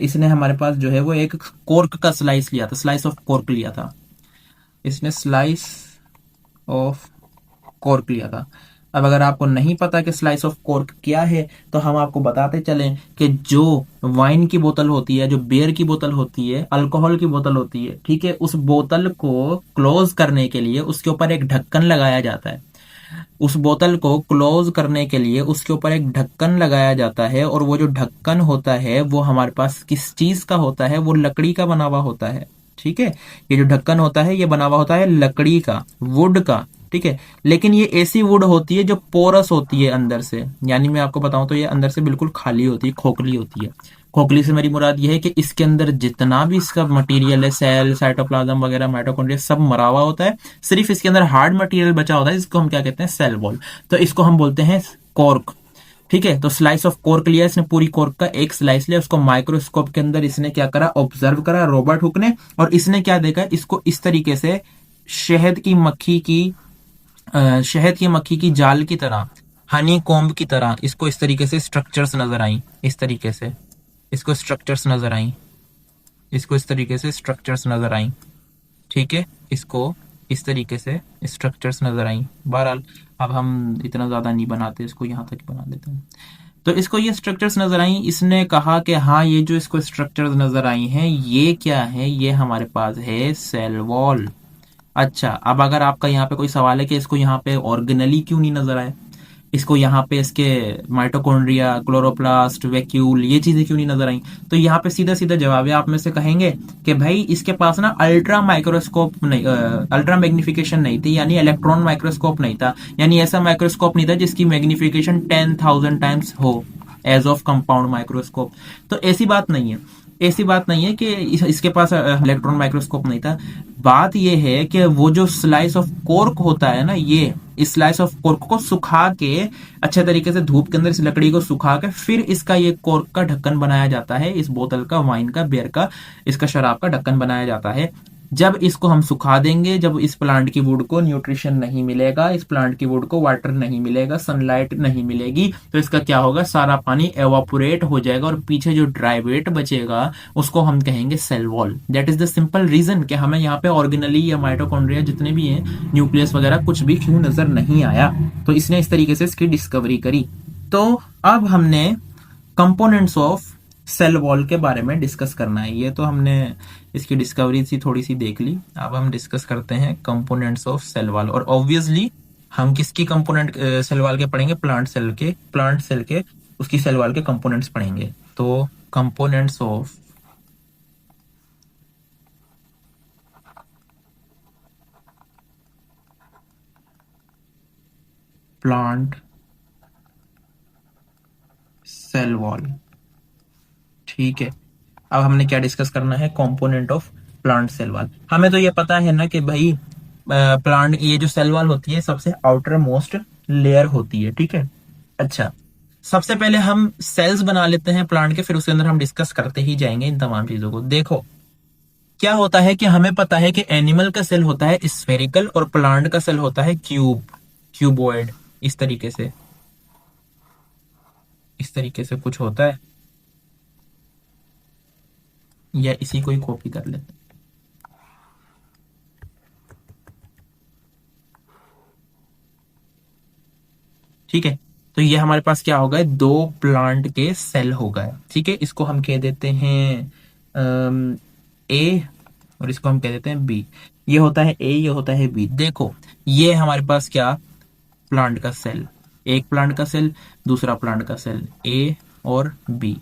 A: इसने हमारे पास जो है वो एक कॉर्क का स्लाइस लिया था, स्लाइस ऑफ कॉर्क लिया था। इसने स्लाइस ऑफ कॉर्क लिया था। अब अगर आपको नहीं पता कि स्लाइस ऑफ कॉर्क क्या है तो हम आपको बताते चलें कि जो वाइन की बोतल होती है, जो बियर की बोतल होती है, अल्कोहल की बोतल होती है, ठीक है, उस बोतल को क्लोज करने के लिए उसके ऊपर एक ढक्कन लगाया जाता है। उस बोतल को क्लोज करने के लिए उसके ऊपर एक ढक्कन लगाया जाता है, और वो जो ढक्कन होता है वो हमारे पास किस चीज का होता है? वो लकड़ी का बना हुआ होता है। ठीक है, ये जो ढक्कन होता है ये बना हुआ होता है लकड़ी का, वुड का। ठीक है, लेकिन ये ऐसी वुड होती है जो पोरस होती है अंदर से, यानी मैं आपको बताऊं तो ये अंदर से बिल्कुल खाली होती है, खोखली होती है। खोखली से मेरी मुराद ये है कि इसके अंदर जितना भी इसका मटेरियल है, सेल, साइटोप्लाज्म वगैरह, माइटोकॉन्ड्रिया, सब मरा हुआ होता है। सिर्फ इसके अंदर हार्ड मटेरियल बचा होता है जिसको हम क्या कहते हैं? Cell wall. तो इसको हम बोलते हैं कॉर्क। ठीक है, तो स्लाइस ऑफ कॉर्क लिया इसने, पूरी कॉर्क का एक स्लाइस लिया, उसको माइक्रोस्कोप के अंदर इसने क्या करा? ऑब्जर्व करा रॉबर्ट हुक ने। और इसने क्या देखा? इसको इस तरीके से शहद की मक्खी की शहद की मक्खी की जाल की तरह, हनी कॉम्ब की तरह इसको इस तरीके से स्ट्रक्चर्स नजर आई। इस तरीके से इसको स्ट्रक्चर्स नजर आई, इसको इस तरीके से स्ट्रक्चर्स नजर आई। ठीक है, इसको इस तरीके से स्ट्रक्चर्स नजर आई। बहरहाल अब हम इतना ज्यादा नहीं बनाते, इसको यहां तक बना देते हैं। तो इसको ये स्ट्रक्चर्स नजर आई। इसने कहा कि हाँ, ये जो इसको स्ट्रक्चर्स नजर आई हैं ये क्या है? ये हमारे पास है सेल वॉल। अच्छा, अब अगर आपका यहाँ पे कोई सवाल है कि इसको यहाँ पे ऑर्गेनली क्यों नहीं नजर आया, इसको यहाँ पे इसके माइटोकॉन्ड्रिया, क्लोरोप्लास्ट, वैक्यूल, ये चीजें क्यों नहीं नजर आई? तो यहाँ पे सीधा सीधा जवाब है, आप में से कहेंगे कि भाई इसके पास ना अल्ट्रा माइक्रोस्कोप नहीं, अल्ट्रा मैग्निफिकेशन नहीं थी, यानी इलेक्ट्रॉन माइक्रोस्कोप नहीं था, यानी ऐसा माइक्रोस्कोप नहीं था जिसकी मैग्निफिकेशन 10,000 टाइम्स हो एज ऑफ कंपाउंड माइक्रोस्कोप। तो ऐसी बात नहीं है, ऐसी बात नहीं है कि इसके पास इलेक्ट्रॉन माइक्रोस्कोप नहीं था। बात यह है कि वो जो स्लाइस ऑफ कॉर्क होता है ना, ये इस स्लाइस ऑफ कॉर्क को सुखा के अच्छे तरीके से धूप के अंदर इस लकड़ी को सुखा के फिर इसका ये कॉर्क का ढक्कन बनाया जाता है, इस बोतल का, वाइन का, बियर का, इसका शराब का ढक्कन बनाया जाता है। जब इसको हम सुखा देंगे, जब इस प्लांट की वुड को न्यूट्रिशन नहीं मिलेगा, इस प्लांट की वुड को वाटर नहीं मिलेगा, सनलाइट नहीं मिलेगी, तो इसका क्या होगा, सारा पानी एवापोरेट हो जाएगा और पीछे जो ड्राई वेट बचेगा उसको हम कहेंगे cell wall. That is the simple reason कि हमें यहाँ पे ऑर्गेनली या माइटोकॉन्ड्रिया जितने भी हैं, न्यूक्लियस वगैरह कुछ भी क्यों नजर नहीं आया। तो इसने इस तरीके से इसकी डिस्कवरी करी। तो अब हमने कंपोनेंट्स ऑफ सेल वॉल के बारे में डिस्कस करना है। ये तो हमने इसकी डिस्कवरी सी थोड़ी सी देख ली, अब हम डिस्कस करते हैं कंपोनेंट्स ऑफ सेल वॉल। और ऑब्वियसली हम किसकी कंपोनेंट सेल वॉल के पढ़ेंगे, प्लांट सेल के उसकी सेल वॉल के कंपोनेंट्स पढ़ेंगे। तो components of plant cell wall, ठीक है। अब हमने क्या डिस्कस करना है, component of plant cell wall. हमें तो ये पता है ना कि भाई प्लांट, ये जो सेल वॉल होती है सबसे आउटर मोस्ट लेयर होती है, ठीक है। अच्छा, सबसे पहले हम सेल्स बना लेते हैं प्लांट के, फिर उसके अंदर हम डिस्कस करते ही जाएंगे इन तमाम चीजों को। देखो क्या होता है कि हमें पता है कि एनिमल का सेल होता है स्फेरिकल और प्लांट का सेल होता है क्यूबॉइड, इस तरीके से, इस तरीके से कुछ होता है, या इसी को ही कॉपी कर लेते हैं। ठीक है, तो ये हमारे पास क्या हो गए, दो प्लांट के सेल हो गए, ठीक है। इसको हम कह देते हैं ए और इसको हम कह देते हैं बी। ये होता है ए, ये होता है बी। देखो ये हमारे पास क्या, प्लांट का सेल, एक प्लांट का सेल, दूसरा प्लांट का सेल, ए और बी।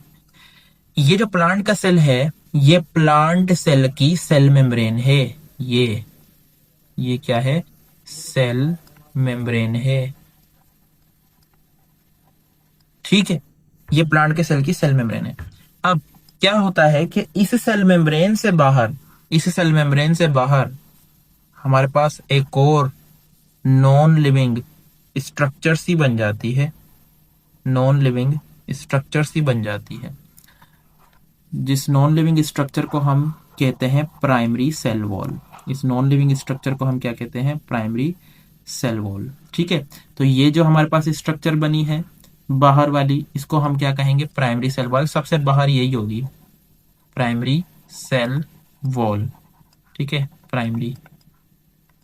A: ये जो प्लांट का सेल है, ये प्लांट सेल की सेल मेम्ब्रेन है। ये क्या है, सेल मेम्ब्रेन है, ठीक है। ये प्लांट के सेल की सेल मेम्ब्रेन है। अब क्या होता है कि इस सेल मेम्ब्रेन से बाहर, इस सेल मेम्ब्रेन से बाहर हमारे पास एक और नॉन लिविंग स्ट्रक्चर सी बन जाती है, नॉन लिविंग स्ट्रक्चर सी बन जाती है, जिस नॉन लिविंग स्ट्रक्चर को हम कहते हैं प्राइमरी सेल वॉल। इस नॉन लिविंग स्ट्रक्चर को हम क्या कहते हैं, प्राइमरी सेल वॉल, ठीक है। तो ये जो हमारे पास स्ट्रक्चर बनी है बाहर वाली, इसको हम क्या कहेंगे, प्राइमरी सेल वॉल। सबसे बाहर यही होगी, प्राइमरी सेल वॉल, ठीक है, प्राइमरी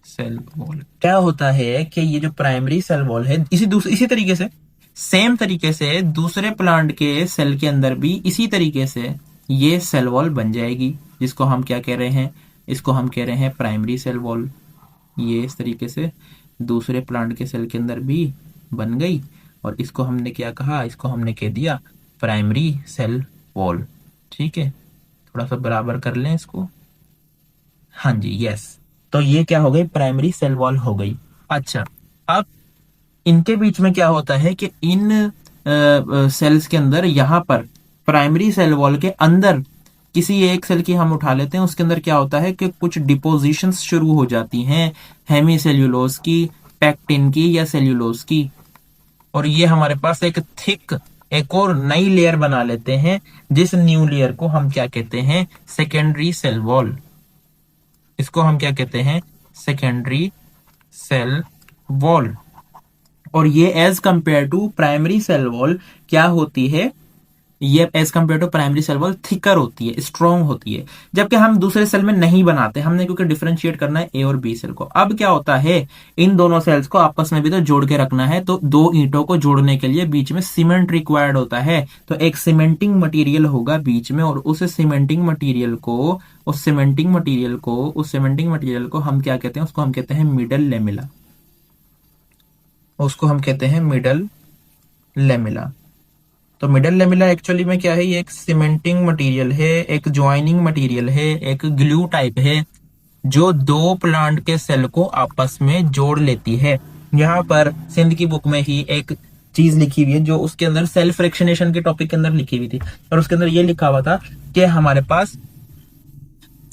A: सेल वॉल। क्या होता है कि ये जो प्राइमरी सेल वॉल है, इसी तरीके से, सेम तरीके से दूसरे प्लांट के सेल के अंदर भी इसी तरीके से ये सेल वॉल बन जाएगी, जिसको हम क्या कह रहे हैं, इसको हम कह रहे हैं प्राइमरी सेल वॉल। ये इस तरीके से दूसरे प्लांट के सेल के अंदर भी बन गई, और इसको हमने क्या कहा, इसको हमने कह दिया प्राइमरी सेल वॉल, ठीक है। थोड़ा सा बराबर कर लें इसको, हाँ जी, यस। तो ये क्या हो गई, प्राइमरी सेल वॉल हो गई। अच्छा, अब इनके बीच में क्या होता है कि इन सेल्स के अंदर, यहां पर प्राइमरी सेल वॉल के अंदर किसी एक सेल की हम उठा लेते हैं, उसके अंदर क्या होता है कि कुछ डिपोजिशंस शुरू हो जाती हैं, हेमी सेल्यूलोज की, पैक्टिन की या सेल्यूलोज की। और ये हमारे पास एक थिक, एक और नई लेयर बना लेते हैं, जिस न्यू लेयर को हम क्या कहते हैं, सेकेंडरी सेल वॉल। इसको हम क्या कहते हैं, सेकेंडरी सेल वॉल। और ये as compare to primary cell wall क्या होती है, ये as compare to primary cell wall thicker होती है, स्ट्रॉन्ग होती है। जबकि हम दूसरे सेल में नहीं बनाते, हमने क्योंकि डिफरेंशिएट करना है ए और बी सेल को। अब क्या होता है, इन दोनों सेल्स को आपस में भी तो जोड़ के रखना है, तो दो ईंटों को जोड़ने के लिए बीच में सीमेंट रिक्वायर्ड होता है। तो एक सीमेंटिंग मटेरियल होगा बीच में, और उस सीमेंटिंग मटेरियल को, उस सीमेंटिंग मटेरियल को हम क्या कहते हैं, उसको हम कहते हैं मिडल लेमिला, उसको हम कहते हैं मिडल लेमिला। तो मिडल लेमिला एक्चुअली में क्या है, ये एक सीमेंटिंग मटेरियल है, एक ज्वाइनिंग मटेरियल है, एक ग्लू टाइप है, जो दो प्लांट के सेल को आपस में जोड़ लेती है। यहाँ पर सिंध की बुक में ही एक चीज लिखी हुई है जो उसके अंदर सेल फ्रैक्शनेशन के टॉपिक के अंदर लिखी हुई थी, और उसके अंदर ये लिखा हुआ था कि हमारे पास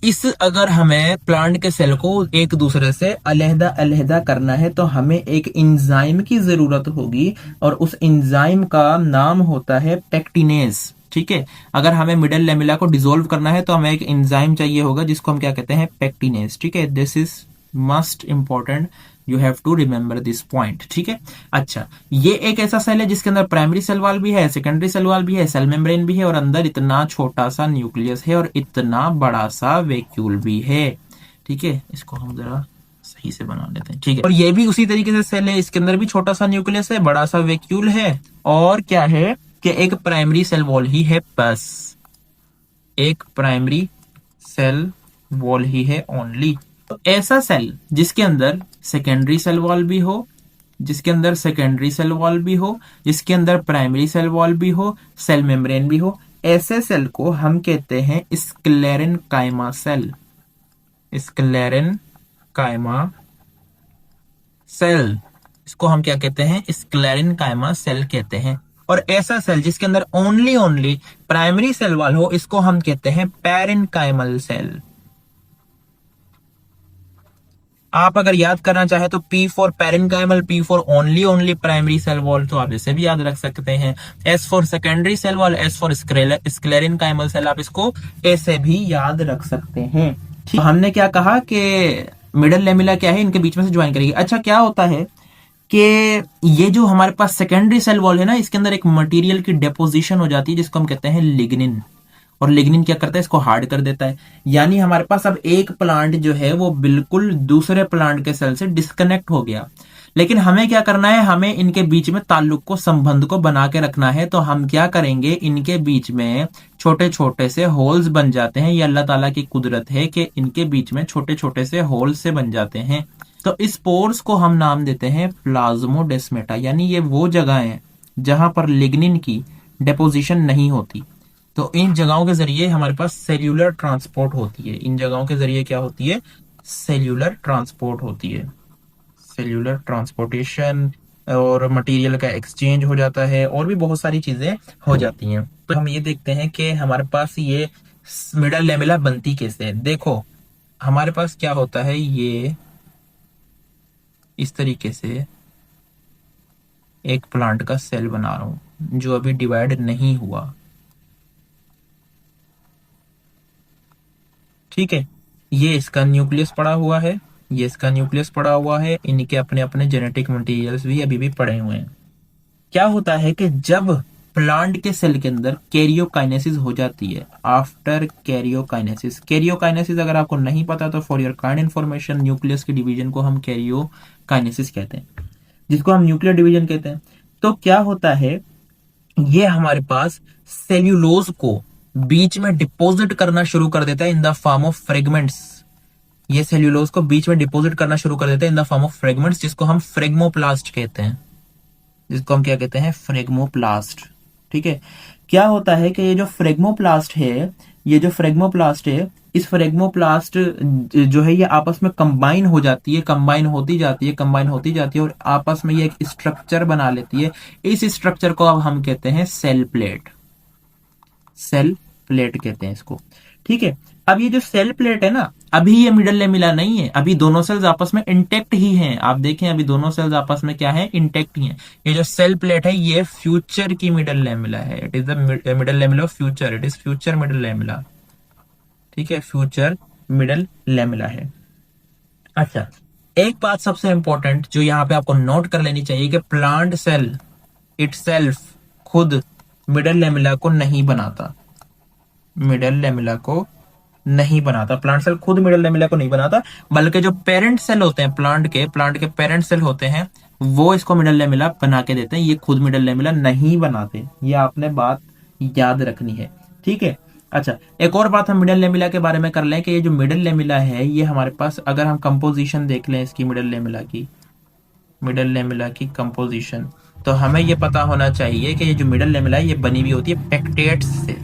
A: इस अगर हमें प्लांट के सेल को एक दूसरे से अलहदा अलहदा करना है तो हमें एक इंजाइम की जरूरत होगी, और उस इंजाइम का नाम होता है पेक्टिनेज। ठीक है, अगर हमें मिडल लेमिला को डिसोल्व करना है तो हमें एक एंजाइम चाहिए होगा जिसको हम क्या कहते हैं, पेक्टिनेज। ठीक है, this is must important, you have to remember this point. ठीक है, अच्छा, ये एक ऐसा सेल है जिसके अंदर प्राइमरी सेल वॉल भी है, सेकेंडरी सेल वॉल भी है, सेल मेम्ब्रेन भी है, और अंदर इतना छोटा सा न्यूक्लियस है और इतना बड़ा सा वैक्यूल भी है। ठीक है, इसको हम जरा सही से बना लेते हैं। ठीक है, और ये भी उसी तरीके से सेल है, इसके अंदर भी छोटा सा न्यूक्लियस है, बड़ा सा वैक्यूल है, और क्या है कि एक प्राइमरी सेल वॉल ही है, बस एक प्राइमरी सेल वॉल ही है ओनली। तो ऐसा सेल जिसके अंदर सेकेंडरी सेल वॉल भी हो, जिसके अंदर सेकेंडरी सेल वॉल भी हो, जिसके अंदर प्राइमरी सेल वॉल भी हो, सेल मेम्ब्रेन भी हो, ऐसे सेल को हम कहते हैं स्क्लेरेन कायमा सेल। स्क्लेरेन कायमा सेल, इसको हम क्या कहते हैं, स्क्लेरेन कायमा सेल कहते हैं। और ऐसा सेल जिसके अंदर only only primary cell wall हो, इसको हम कहते हैं पेरेन्काइमल सेल। आप अगर याद करना चाहे तो P for parenchymal, P for only only primary cell wall, तो आप इसे भी याद रख सकते हैं। S for secondary cell wall, S for sclerenchymal cell, आप इसको ऐसे भी याद रख सकते हैं। ठीक, हमने क्या कहा कि मिडल लेमिला क्या है, इनके बीच में से ज्वाइन करेगी। अच्छा, क्या होता है कि ये जो हमारे पास सेकेंडरी सेल वॉल है ना, इसके अंदर एक मटेरियल की डिपोजिशन हो जाती है जिसको हम कहते हैं लिग्निन। और लिग्निन क्या करता है, इसको हार्ड कर देता है। यानी हमारे पास अब एक प्लांट जो है वो बिल्कुल दूसरे प्लांट के सेल से डिस्कनेक्ट हो गया। लेकिन हमें क्या करना है, हमें इनके बीच में ताल्लुक को, संबंध को बना के रखना है। तो हम क्या करेंगे, इनके बीच में छोटे छोटे से होल्स बन जाते हैं। ये अल्लाह ताला की कुदरत है कि इनके बीच में छोटे छोटे से होल्स से बन जाते हैं। तो इस पोर्स को हम नाम देते हैं प्लाज्मोडेस्मेटा, यानी ये वो जगह है जहां पर लिग्निन की डिपोजिशन नहीं होती। तो इन जगहों के जरिए हमारे पास सेल्यूलर ट्रांसपोर्ट होती है। इन जगहों के जरिए क्या होती है, सेल्यूलर ट्रांसपोर्ट होती है, सेल्यूलर ट्रांसपोर्टेशन, और मटेरियल का एक्सचेंज हो जाता है, और भी बहुत सारी चीजें हो जाती हैं। तो हम ये देखते हैं कि हमारे पास ये मिडल लेमिला बनती कैसे है। देखो, हमारे पास क्या होता है, ये इस तरीके से एक प्लांट का सेल बना रहा हूं जो अभी डिवाइड नहीं हुआ। ठीक है, ये इसका न्यूक्लियस पड़ा हुआ है, ये इसका न्यूक्लियस पड़ा हुआ है, इनके अपने अपने जेनेटिक मटेरियल्स भी अभी भी पड़े हुए हैं। क्या होता है कि जब प्लांट के सेल के अंदर कैरियोकाइनेसिस हो जाती है, आफ्टर कैरियोकाइनेसिस, कैरियोकाइनेसिस अगर आपको नहीं पता तो for your kind information, nucleus के डिवीजन को हम कैरियोकाइनेसिस कहते हैं, जिसको हम न्यूक्लियर डिवीजन कहते हैं। तो क्या होता है, ये हमारे पास सेल्यूलोज को बीच में डिपॉजिट करना शुरू कर देता है in the form of fragments. ये सेल्यूलोज को बीच में डिपॉजिट करना शुरू कर देता है in the form of fragments, जिसको हम फ्रेगमोप्लास्ट कहते हैं, जिसको हम क्या कहते हैं, फ्रेगमोप्लास्ट। ठीक है, क्या होता है कि ये जो फ्रेगमोप्लास्ट है, ये जो फ्रेगमोप्लास्ट है, इस फ्रेगमोप्लास्ट जो है ये आपस में कंबाइन हो जाती है, कंबाइन होती जाती है, कंबाइन होती जाती है, और आपस में ये एक स्ट्रक्चर बना लेती है। इस स्ट्रक्चर को अब हम कहते हैं सेल प्लेट, सेल प्लेट कहते हैं इसको। ठीक है, अब ये जो सेल प्लेट है ना, अभी ये मिडल लेमिला नहीं है, अभी दोनों सेल्स आपस में इंटेक्ट ही हैं। आप देखें, अभी दोनों सेल्स आपस में क्या है, इंटेक्ट ही हैं। ये जो सेल प्लेट है ये फ्यूचर की मिडल लेमिला है, it is the middle lamella of future, it is future middle lamella. ठीक है, फ्यूचर मिडल लेमिला है। अच्छा, एक बात सबसे इंपॉर्टेंट जो यहाँ पे आपको नोट कर लेनी चाहिए कि प्लांट सेल इटसेल्फ खुद मिडल लेमिला को नहीं बनाता, मिडल लेमिला को नहीं बनाता, प्लांट सेल खुद मिडल लेमिला को नहीं बनाता, बल्कि जो पेरेंट सेल होते हैं प्लांट के पेरेंट सेल होते हैं वो इसको मिडल लेमिला बना के देते हैं। ये खुद मिडल लेमिला नहीं बनाते, ये आपने बात याद रखनी है। ठीक है, अच्छा, एक और बात हम मिडल लेमिला के बारे में कर लें कि ये जो मिडल लेमिला है, ये हमारे पास अगर हम कंपोजिशन देख लें इसकी, मिडल लेमिला की कंपोजिशन, तो हमें ये पता होना चाहिए कि ये जो मिडल लेमेला है ये बनी हुई होती है पेक्टेट्स से।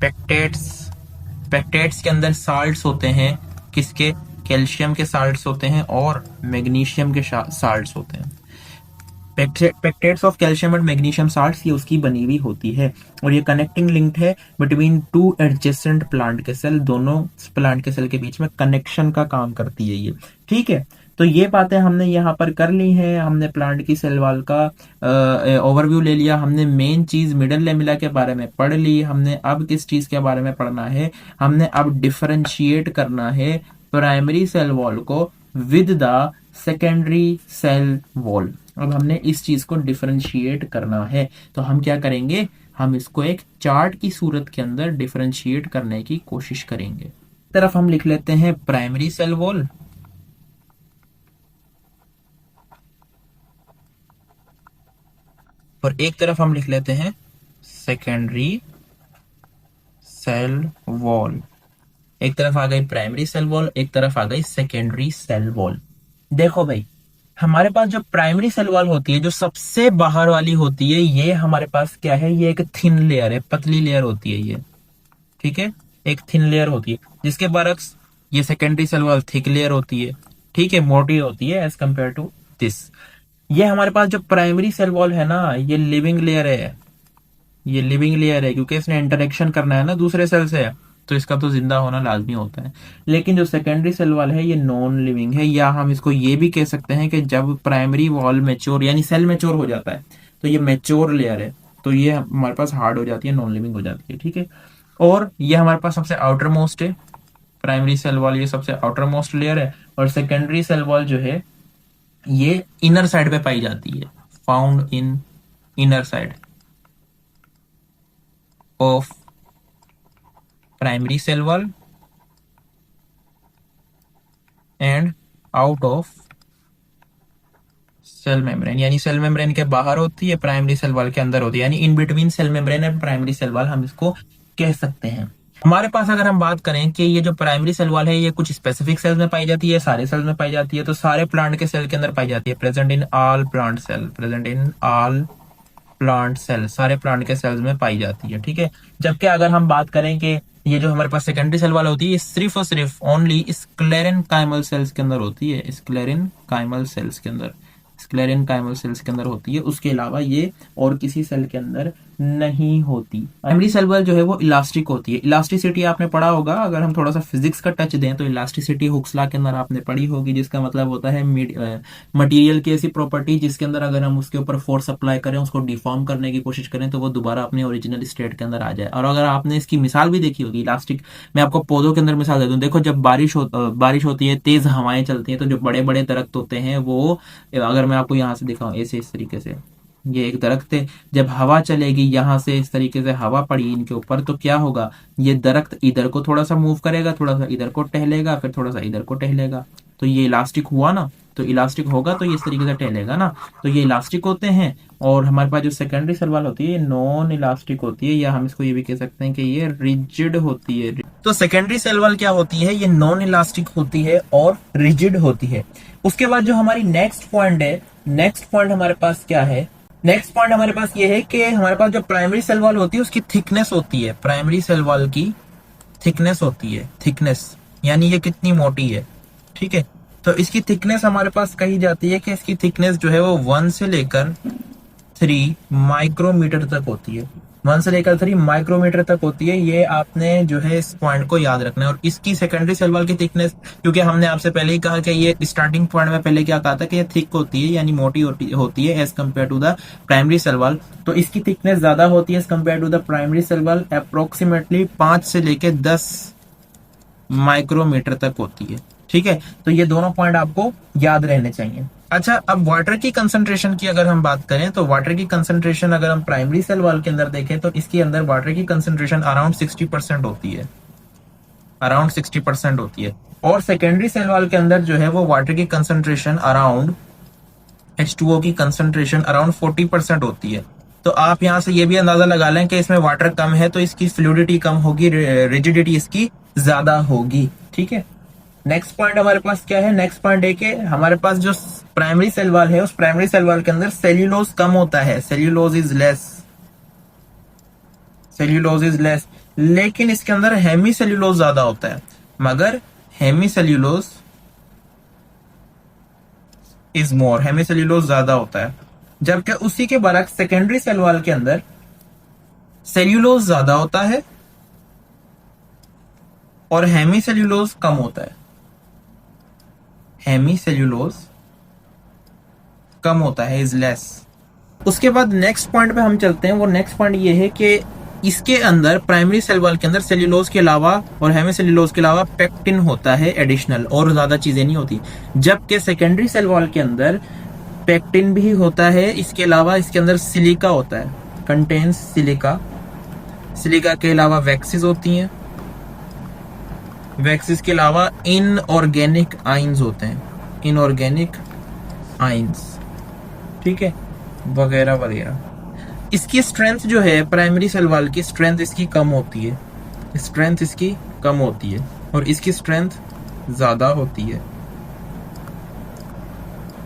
A: पेक्टेट्स पेक्टेट्स के अंदर साल्ट्स होते हैं, किसके? कैल्शियम के साल्ट्स होते हैं और मैग्नीशियम के साल्ट्स होते हैं। Pectates of calcium and magnesium salts, ये उसकी बनी हुई होती है और ये कनेक्टिंग लिंक्ड है बिटवीन टू एडजेसेंट प्लांट के सेल, दोनों प्लांट के सेल के बीच में कनेक्शन का काम करती है ये। ठीक है, तो ये बातें हमने यहाँ पर कर ली हैं। हमने प्लांट की सेल वॉल का ओवरव्यू ले लिया, हमने मेन चीज मिडल लेमिला के बारे में पढ़ ली। हमने अब किस चीज के बारे में पढ़ना है? हमने अब डिफरेंशिएट करना है प्राइमरी सेल वॉल को with the secondary cell wall. अब हमने इस चीज को डिफरेंशिएट करना है, तो हम क्या करेंगे? हम इसको एक चार्ट की सूरत के अंदर डिफरेंशिएट करने की कोशिश करेंगे। तरफ हम लिख लेते हैं प्राइमरी सेल वॉल और एक तरफ हम लिख लेते हैं सेकेंडरी सेल वॉल। एक तरफ आ गई प्राइमरी सेल वॉल, एक तरफ आ गई सेकेंडरी सेल वॉल। देखो भाई, हमारे पास जो प्राइमरी सेल वॉल होती है, जो सबसे बाहर वाली होती है, ये हमारे पास क्या है? ये एक थिन लेयर है, पतली लेयर होती है ये। ठीक है, एक थिन लेयर होती है, जिसके बरक्स ये secondary cell wall thick layer होती है। ठीक है, मोटी होती है एज कंपेयर टू दिस। ये हमारे पास जो प्राइमरी सेल वॉल है ना, ये लिविंग लेयर है। ये लिविंग लेयर है क्योंकि इसने इंटरेक्शन करना है ना दूसरे सेल से, तो इसका तो जिंदा होना लाजमी होता है। लेकिन जो सेकेंडरी सेल वॉल है ये नॉन लिविंग है, या हम इसको ये भी कह सकते हैं कि जब प्राइमरी वॉल मैच्योर यानी सेल मैच्योर हो जाता है तो ये मैच्योर लेयर है, तो ये हमारे पास हार्ड हो जाती है, नॉन लिविंग हो जाती है। ठीक है, और ये हमारे पास सबसे आउटर मोस्ट है प्राइमरी सेल वॉल, ये सबसे आउटर मोस्ट लेयर है। और सेकेंडरी सेल वॉल जो है ये इनर साइड पे पाई जाती है, found in inner side of primary cell wall and out of cell membrane, यानी सेल मेम्ब्रेन के बाहर होती है, प्राइमरी सेल वॉल के अंदर होती है, यानी in between cell membrane and primary cell wall हम इसको कह सकते हैं। हमारे पास अगर हम बात करें कि ये जो प्राइमरी सेल वॉल है ये कुछ स्पेसिफिक सेल्स में पाई जाती है, सारे सेल्स में पाई जाती है, तो सारे प्लांट के सेल के अंदर पाई जाती है। Present in all plant cell, present in all plant cell, सारे प्लांट के सेल्स में पाई जाती है। ठीक है, जबकि अगर हम बात करें कि ये जो हमारे पास सेकेंडरी सेल वाला होती है, ये सिर्फ और सिर्फ ओनली स्क्लेरेन काइमल सेल्स के अंदर होती है, स्क्लेरेन काइमल सेल्स के अंदर, स्क्लेरेन काइमल सेल्स के अंदर होती है। उसके अलावा ये और किसी सेल के अंदर नहीं होती। प्राइमरी सेल वॉल जो है वो इलास्टिक होती है। इलास्टिसिटी आपने पढ़ा होगा, अगर हम थोड़ा सा फिजिक्स का टच दें तो इलास्टिसिटी हुक्स लॉ के अंदर आपने पढ़ी होगी, जिसका मतलब होता है मटेरियल की ऐसी प्रॉपर्टी जिसके अंदर अगर हम उसके ऊपर फोर्स अप्लाई करें, उसको डिफॉर्म करने की कोशिश करें तो वो दोबारा अपने ओरिजिनल स्टेट के अंदर आ जाए। और अगर आपने इसकी मिसाल भी देखी होगी इलास्टिक, मैं आपको पौधों के अंदर मिसाल दे दूं। देखो, जब बारिश होती है, तेज हवाएं चलती हैं, तो जो बड़े बड़े दरख्त होते हैं वो, अगर मैं आपको यहाँ से दिखाऊं ऐसे इस तरीके से, ये एक दरख्त है, जब हवा चलेगी यहाँ से इस तरीके से हवा पड़ी इनके ऊपर, तो क्या होगा? ये दरख्त इधर को थोड़ा सा मूव करेगा, थोड़ा सा इधर को टहलेगा, फिर थोड़ा सा इधर को टहलेगा, तो ये इलास्टिक हुआ ना। तो इलास्टिक होगा तो ये इस तरीके से टहलेगा ना, तो ये इलास्टिक होते हैं। और हमारे पास जो सेकेंडरी सेल वॉल होती है नॉन इलास्टिक होती है, या हम इसको ये भी कह सकते हैं कि ये रिजिड होती है। तो सेकेंडरी सेल वॉल क्या होती है? ये नॉन इलास्टिक होती है और रिजिड होती है। उसके बाद जो हमारी नेक्स्ट पॉइंट है, नेक्स्ट पॉइंट हमारे पास क्या है? नेक्स्ट पॉइंट हमारे पास ये है कि हमारे पास जो प्राइमरी सेल वॉल होती है उसकी थिकनेस होती है, प्राइमरी सेल वॉल की थिकनेस होती है, थिकनेस यानी ये कितनी मोटी है। ठीक है, तो इसकी थिकनेस हमारे पास कही जाती है कि इसकी थिकनेस जो है वो 1 से लेकर 3 माइक्रोमीटर तक होती है। 1 से लेकर 3 माइक्रोमीटर तक होती है। ये आपने जो है इस पॉइंट को याद रखना है। और इसकी सेकेंडरी सेल वॉल की थिकनेस, क्योंकि हमने आपसे पहले ही कहा कि ये स्टार्टिंग पॉइंट में पहले क्या कहा था कि ये थिक होती है यानी मोटी होती है as compare to the primary cell wall, तो इसकी थिकनेस ज्यादा होती है as compare to the primary cell wall. Approximately 5 से लेकर 10 माइक्रोमीटर तक होती है। ठीक है, तो ये दोनों पॉइंट आपको याद रहने चाहिए। अच्छा, अब वाटर की कंसंट्रेशन की अगर हम बात करें तो वाटर की कंसंट्रेशन अगर हम प्राइमरी सेल वॉल के अंदर देखें तो इसके अंदर वाटर की कंसंट्रेशन अराउंड 60% होती है, अराउंड 60% होती है। और सेकेंडरी सेल वॉल के अंदर जो है वो वाटर की कंसंट्रेशन अराउंड H2O की कंसंट्रेशन अराउंड 40% होती है। तो आप यहां से ये भी अंदाजा लगा लें कि इसमें वाटर कम है तो इसकी फ्लूइडिटी कम होगी, रिजिडिटी इसकी ज्यादा होगी। ठीक है, नेक्स्ट पॉइंट हमारे पास क्या है? नेक्स्ट पॉइंट है कि हमारे पास जो प्राइमरी सेल वॉल है, उस प्राइमरी सेल वॉल के अंदर सेल्यूलोज कम होता है, cellulose is less, cellulose is less, लेकिन इसके अंदर हेमी सेल्यूलोज ज्यादा होता है, मगर hemicellulose is more, hemicellulose ज्यादा होता है, जबकि उसी के बरक्स सेकेंडरी सेल वॉल के अंदर सेल्यूलोज ज्यादा होता है और हेमी सेल्यूलोज कम होता है, हेमी सेल्यूलोज कम होता है, इज लेस। उसके बाद नेक्स्ट पॉइंट पे हम चलते हैं। वो नेक्स्ट पॉइंट ये है कि इसके अंदर प्राइमरी सेल वॉल के अंदर सेल्यूलोज के अलावा और हेमी सेल्यूलोज के अलावा पेक्टिन होता है एडिशनल, और ज्यादा चीजें नहीं होती, जबकि सेकेंडरी सेल वॉल के अंदर पेक्टिन भी होता है, इसके अलावा इसके अंदर सिलिका होता है, कंटेन्स सिलिका, सिलिका के अलावा वैक्सीज होती हैं, वैक्सीज के अलावा इनऑर्गेनिक आइंस होते हैं, इनऑर्गेनिक आइंस, ठीक है, वगैरह वगैरह। इसकी स्ट्रेंथ जो है प्राइमरी सेल वॉल की स्ट्रेंथ इसकी कम होती है, स्ट्रेंथ इसकी कम होती है और इसकी स्ट्रेंथ ज्यादा होती है,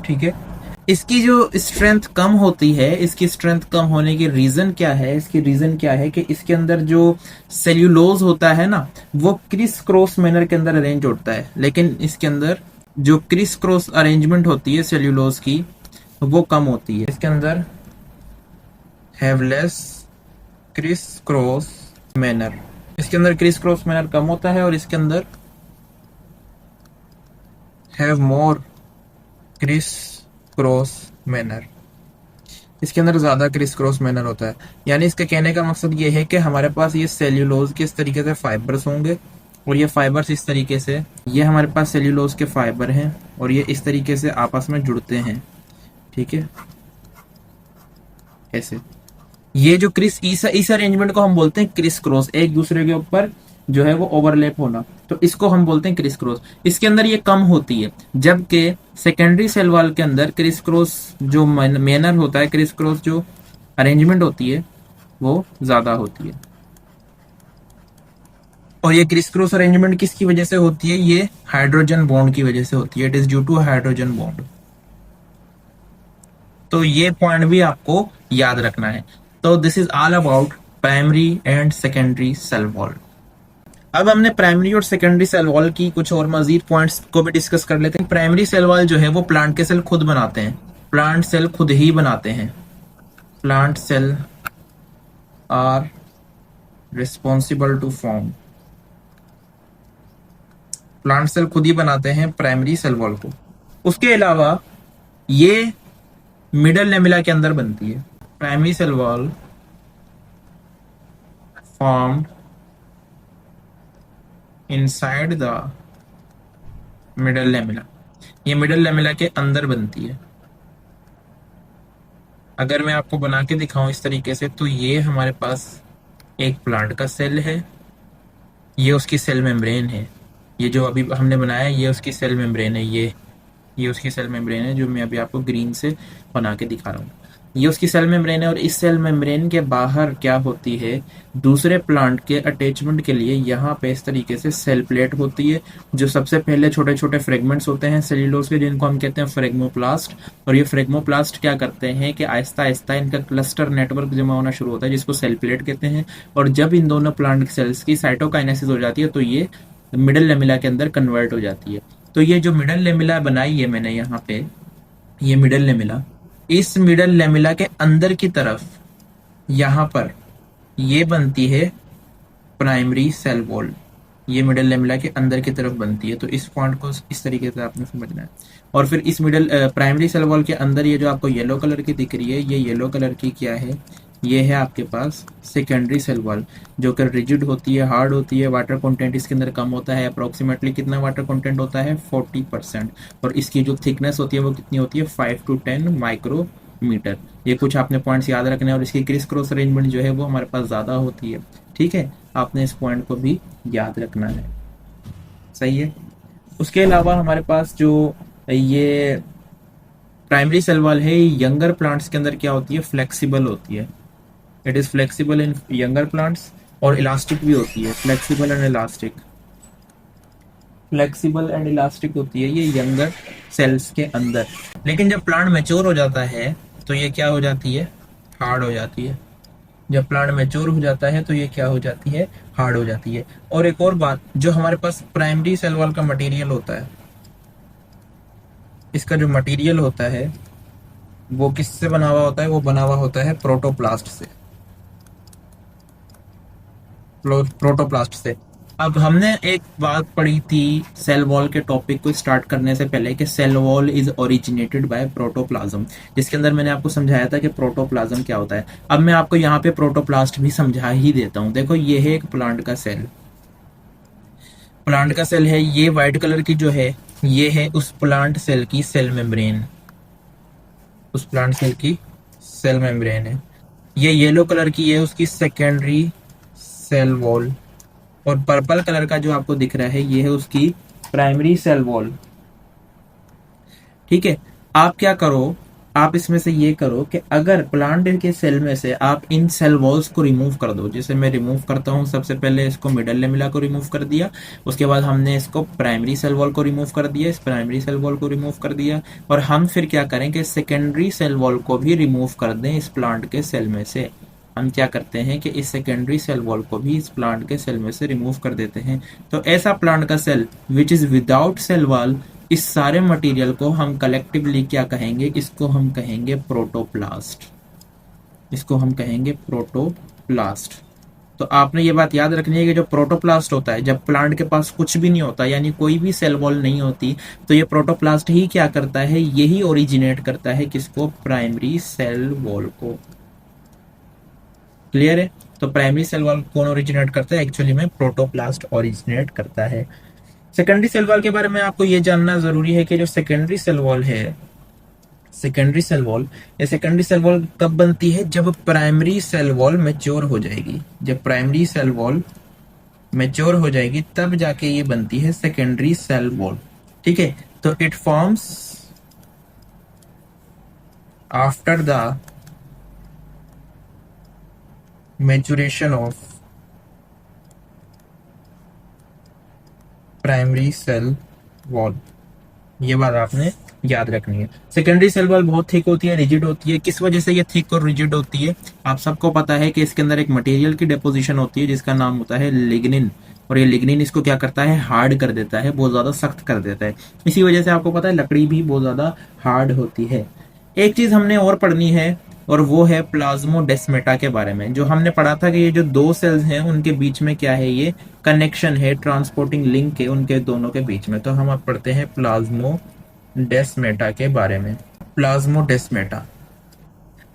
A: ठीक है। इसकी जो स्ट्रेंथ कम होती है, इसकी स्ट्रेंथ कम होने की रीजन क्या है? इसकी रीजन क्या है कि इसके अंदर जो सेल्यूलोज होता है ना, वो क्रिस क्रॉस मैनर के अंदर अरेंज होता है, लेकिन इसके अंदर जो क्रिस क्रॉस अरेंजमेंट होती है सेल्यूलोज की वो कम होती है। इसके अंदर have less criss cross manner, इसके अंदर क्रिस क्रॉस मैनर कम होता है और इसके अंदर have more criss cross manner, इसके अंदर ज्यादा क्रिस क्रॉस मैनर होता है। यानी इसके कहने का मकसद ये है कि हमारे पास ये सेल्यूलोज के इस तरीके से फाइबर्स होंगे और ये फाइबर्स इस तरीके से, ये हमारे पास सेल्यूलोज के फाइबर हैं और ये इस तरीके से आपस में जुड़ते हैं, ठीक है, ऐसे। ये जो क्रिस इस अरेंजमेंट को हम बोलते हैं क्रिस क्रॉस, एक दूसरे के ऊपर जो है वो ओवरलैप होना, तो इसको हम बोलते हैं क्रिस क्रॉस। इसके अंदर ये कम होती है, जबकि सेकेंडरी सेल वॉल के अंदर क्रिस क्रॉस जो मैनर होता है, क्रिस क्रॉस जो अरेंजमेंट होती है वो ज्यादा होती है। और ये क्रिस क्रॉस अरेंजमेंट किसकी वजह से होती है? ये हाइड्रोजन बॉन्ड की वजह से होती है, it is due to hydrogen bond. तो ये पॉइंट भी आपको याद रखना है। तो this is all about primary and secondary cell wall. अब हमने प्राइमरी और सेकेंडरी सेल वॉल की कुछ और मजीद पॉइंट्स को भी डिस्कस कर लेते हैं। प्राइमरी सेल वॉल जो है वो प्लांट के सेल खुद बनाते हैं, प्लांट सेल खुद ही बनाते हैं, plant cell are responsible to form, plant cell खुद ही बनाते हैं प्राइमरी सेल वॉल को। उसके अलावा ये मिडल लेमिला के अंदर बनती है। Primary cell wall formed inside the middle lamella, ये मिडल लेमिला के अंदर बनती है। अगर मैं आपको बना के दिखाऊं इस तरीके से, तो ये हमारे पास एक प्लांट का सेल है, ये उसकी सेल मेम्ब्रेन है, ये जो अभी हमने बनाया है ये उसकी सेल मेम्ब्रेन है, ये उसकी सेल मेम्ब्रेन है जो मैं अभी आपको ग्रीन से बना के दिखा रहा हूँ। ये उसकी सेल मेम्ब्रेन है और इस सेल मेम्ब्रेन के बाहर क्या होती है, दूसरे प्लांट के अटैचमेंट के लिए यहाँ पे इस तरीके से सेल प्लेट होती है, जो सबसे पहले छोटे छोटे फ्रेगमेंट्स होते हैं सेल्यूलोज के, जिनको हम कहते हैं फ्रेगमोप्लास्ट। और ये फ्रेगमोप्लास्ट क्या करते हैं कि आहिस्ता आहिस्ता इनका क्लस्टर नेटवर्क जमा होना शुरू होता है, जिसको सेल प्लेट कहते हैं। और जब इन दोनों प्लांट सेल्स की साइटोकाइनेसिस हो जाती है तो ये मिडल लेमिला के अंदर कन्वर्ट हो जाती है। तो ये जो मिडल लेमिला बनाई है मैंने यहाँ पे, ये मिडल लेमिला, इस मिडल लेमिला के अंदर की तरफ यहाँ पर ये बनती है प्राइमरी सेल वॉल, ये मिडल लेमिला के अंदर की तरफ बनती है। तो इस पॉइंट को इस तरीके से आपने समझना है। और फिर इस प्राइमरी सेल वॉल के अंदर ये जो आपको येलो कलर की दिख रही है, ये येलो कलर की क्या है, ये है आपके पास सेकेंडरी सेल वॉल, जो कि रिजिड होती है, हार्ड होती है, वाटर कंटेंट इसके अंदर कम होता है। अप्रोक्सीमेटली कितना वाटर कंटेंट होता है? 40%। और इसकी जो थिकनेस होती है वो कितनी होती है? 5 to 10 माइक्रोमीटर। ये कुछ आपने पॉइंट्स याद रखने हैं। और इसकी क्रिस क्रॉस अरेंजमेंट जो है वो हमारे पास ज़्यादा होती है, ठीक है, आपने इस पॉइंट को भी याद रखना है, सही है। उसके अलावा हमारे पास जो ये प्राइमरी सेल वॉल है, यंगर प्लांट्स के अंदर क्या होती है? फ्लेक्सिबल होती है, it is flexible in younger plants, और इलास्टिक भी होती है, flexible and elastic. Flexible and elastic होती है ये यंगर सेल्स के अंदर, लेकिन जब प्लांट मैच्योर हो जाता है तो ये क्या हो जाती है, हार्ड हो जाती है। जब प्लांट मैच्योर हो जाता है तो ये क्या हो जाती है, हार्ड हो जाती है। और एक और बात, जो हमारे पास प्राइमरी सेल वॉल का मटेरियल होता है, इसका जो मटेरियल होता है वो किससे बना हुआ होता है, वो बना हुआ होता है प्रोटोप्लास्ट से, प्रोटोप्लास्ट से। अब हमने एक बात पढ़ी थी सेल वॉल के टॉपिक को स्टार्ट करने से पहले कि cell wall is originated by protoplasm, जिसके अंदर मैंने आपको समझाया था कि प्रोटोप्लाज्म क्या होता है। अब मैं आपको यहाँ पे प्रोटोप्लास्ट भी समझा ही देता हूँ। देखो ये है एक प्लांट का सेल, प्लांट का सेल है, ये व्हाइट कलर की जो है ये है उस प्लांट सेल की सेल मेम्ब्रेन, उस प्लांट सेल की सेल मेम्ब्रेन है। ये येलो कलर की है उसकी सेकेंडरी सेल वॉल, और पर्पल कलर का जो आपको दिख रहा है ये है उसकी प्राइमरी सेल वॉल। ठीक है, आप क्या करो, आप इसमें से ये करो कि अगर प्लांट के सेल में से आप इन सेल वॉल्स को रिमूव कर दो, जैसे मैं रिमूव करता हूं, सबसे पहले इसको मिडल लेमिला को रिमूव कर दिया, उसके बाद हमने इसको प्राइमरी सेल वॉल को रिमूव कर दिया, इस प्राइमरी सेल वॉल को रिमूव कर दिया, और हम फिर क्या करें कि सेकेंडरी सेल वॉल को भी रिमूव कर दें इस प्लांट के सेल में से। हम क्या करते हैं कि इस सेकेंडरी सेल वॉल को भी इस प्लांट के सेल में से रिमूव कर देते हैं। तो ऐसा प्लांट का cell which is without cell wall, इस सारे मटेरियल को हम कलेक्टिवली क्या कहेंगे, इसको हम कहेंगे प्रोटोप्लास्ट, इसको हम कहेंगे प्रोटोप्लास्ट। तो आपने ये बात याद रखनी है कि जो प्रोटोप्लास्ट होता है, जब प्लांट के पास कुछ भी नहीं होता यानी कोई भी सेल वॉल नहीं होती, तो ये प्रोटोप्लास्ट ही क्या करता है, यही ओरिजिनेट करता है किसको, प्राइमरी सेल वॉल को। क्लियर है? तो प्राइमरी सेल वॉल कौन ओरिजिनेट करता है, एक्चुअली में प्रोटोप्लास्ट ओरिजिनेट करता है। सेकेंडरी सेल वॉल के बारे में आपको ये जानना जरूरी है कि जो सेकेंडरी सेल वॉल है, सेकेंडरी सेल वॉल, ये सेकेंडरी सेल वॉल कब बनती है, जब प्राइमरी सेल वॉल मैच्योर हो जाएगी। जब प्राइमरी सेल वॉल मैच्योर हो जाएगी तब जाके ये बनती है सेकेंडरी सेल वॉल। ठीक है, तो it forms after the maturation of primary cell wall. ये बात आपने याद रखनी है। सेकेंडरी सेल वॉल बहुत थिक होती है, रिजिड होती है। किस वजह से ये थिक और रिजिड होती है, आप सबको पता है कि इसके अंदर एक मटेरियल की डिपोजिशन होती है जिसका नाम होता है लिग्निन, और ये लिग्निन इसको क्या करता है, हार्ड कर देता है, बहुत ज्यादा सख्त कर देता है। इसी वजह से आपको पता है लकड़ी भी बहुत ज्यादा हार्ड होती है। एक चीज हमने और पढ़नी है और वो है प्लाज्मोडेस्मेटा के बारे में। जो हमने पढ़ा था कि ये जो दो सेल्स हैं उनके बीच में क्या है, ये कनेक्शन है, ट्रांसपोर्टिंग लिंक है उनके दोनों के बीच में। तो हम अब पढ़ते हैं प्लाज्मोडेस्मेटा के बारे में। प्लाज्मोडेस्मेटा,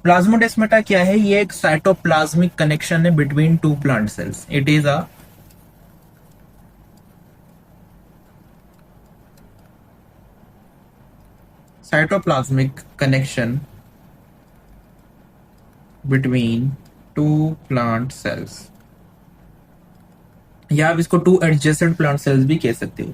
A: प्लाज्मोडेस्मेटा क्या है, ये एक साइटोप्लाज्मिक कनेक्शन है between to plant cells. It is a cytoplasmic connection between two plant cells, या आप इसको टू एडजेसेंट प्लांट सेल्स भी कह सकते हो।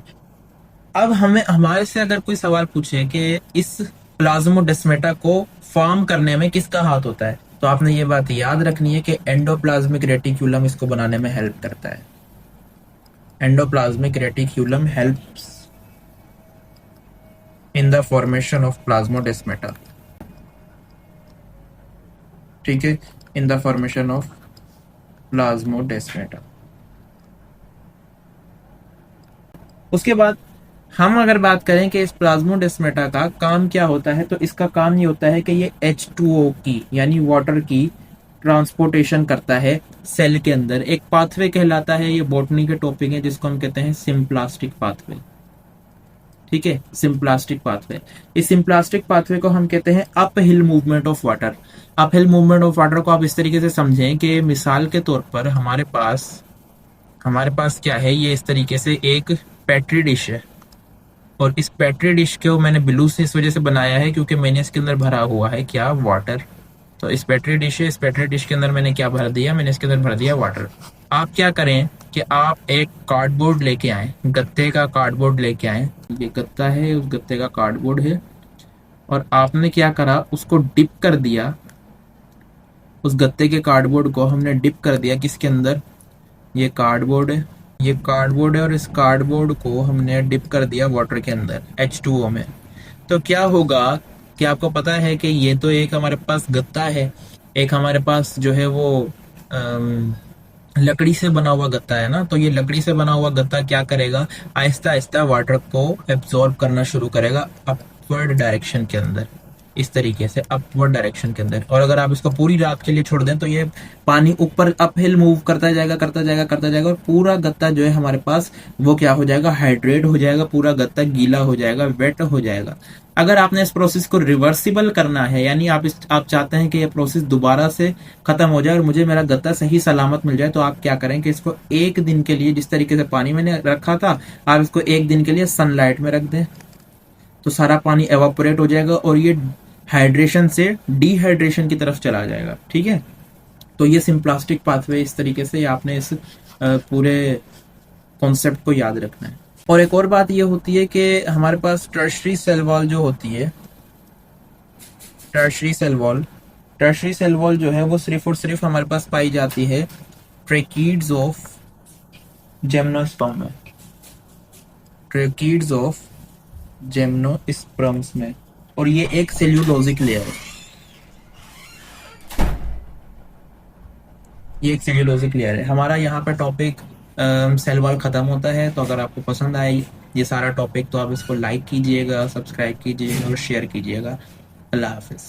A: अब हमें हमारे से अगर कोई सवाल पूछे कि इस प्लाज्मोडेस्मेटा को फॉर्म करने में किसका हाथ होता है, तो आपने ये बात याद रखनी है कि एंडोप्लाज्मिक रेटिक्यूलम इसको बनाने में हेल्प करता है। Endoplasmic reticulum helps in the formation of plasmodesmata. ठीक है, in the formation of plasmodesmata. उसके बाद हम अगर बात करें कि इस प्लाज्मोडेस्मेटा का काम क्या होता है, तो इसका काम ये होता है कि ये H2O की यानी वाटर की ट्रांसपोर्टेशन करता है सेल के अंदर। एक पाथवे कहलाता है, ये बॉटनी के टॉपिक है, जिसको हम कहते हैं सिम्प्लास्टिक पाथवे। ठीक है, सिम्प्लास्टिक पाथवे। इस सिम्प्लास्टिक पाथवे को हम कहते हैं up hill movement of water. Up hill movement of water को आप इस तरीके से समझें कि मिसाल के तौर पर हमारे पास क्या है, ये इस तरीके से एक पेट्री डिश है, और इस पेट्री डिश को मैंने ब्लू से इस वजह से बनाया है क्योंकि मैंने इसके अंदर भरा हुआ है क्या, वाटर। तो इस पेट्री डिश है, इस पेट्री डिश के अंदर मैंने क्या भर दिया, मैंने इसके अंदर भर दिया वाटर। आप क्या करें कि आप एक कार्डबोर्ड लेके आए, गत्ते का कार्डबोर्ड लेके आए, ये गत्ता है, उस गत्ते का कार्डबोर्ड है, और आपने क्या करा, उसको डिप कर दिया, उस गत्ते के कार्डबोर्ड को हमने डिप कर दिया किसके अंदर, ये कार्डबोर्ड है, ये कार्डबोर्ड है और इस कार्डबोर्ड को हमने डिप कर दिया वाटर के अंदर H2O में। तो क्या होगा कि आपको पता है कि ये तो एक हमारे पास गत्ता है, एक हमारे पास जो है वो लकड़ी से बना हुआ गत्ता है ना। तो ये लकड़ी से बना हुआ गत्ता क्या करेगा, आहिस्ता आहिस्ता वाटर को एब्जॉर्ब करना शुरू करेगा अपवर्ड डायरेक्शन के अंदर, इस तरीके से अपवर्ड डायरेक्शन के अंदर। और अगर आप इसको पूरी रात के लिए छोड़ दें तो ये पानी ऊपर अप हिल मूव करता जाएगा करता जाएगा करता जाएगा, और पूरा गत्ता जो है हमारे पास वो क्या हो जाएगा, हाइड्रेट हो जाएगा, पूरा गत्ता गीला हो जाएगा, वेट हो जाएगा। अगर आपने इस प्रोसेस को रिवर्सिबल करना है, यानी आप चाहते हैं कि ये प्रोसेस दोबारा से खत्म हो जाए और मुझे मेरा गत्ता सही सलामत मिल जाए, तो आप क्या करें कि इसको एक दिन के लिए, जिस तरीके से पानी मैंने रखा था, आप इसको एक दिन के लिए सनलाइट में रख दें। तो सारा पानी एवापोरेट हो जाएगा और ये हाइड्रेशन से डिहाइड्रेशन की तरफ चला जाएगा। ठीक है, तो ये सिंप्लास्टिक पाथवे, इस तरीके से आपने इस पूरे कॉन्सेप्ट को याद रखना है। और एक और बात ये होती है कि हमारे पास टर्शरी सेल वॉल जो होती है, टर्शरी सेल वॉल जो है वो सिर्फ और सिर्फ हमारे पास पाई जाती है ट्रेकीड्स ऑफ जेमनोस्पर्म में, ट्रेकीड्स ऑफ जेमनोस्पर्म्स में। और ये एक सेल्यूलोजिक लेयर है, ये एक सेल्यूलोजिक लेयर है। हमारा यहाँ पे टॉपिक सेल वॉल खत्म होता है। तो अगर आपको पसंद आई ये सारा टॉपिक तो आप इसको लाइक कीजिएगा, सब्सक्राइब कीजिएगा और शेयर कीजिएगा। अल्लाह हाफिज।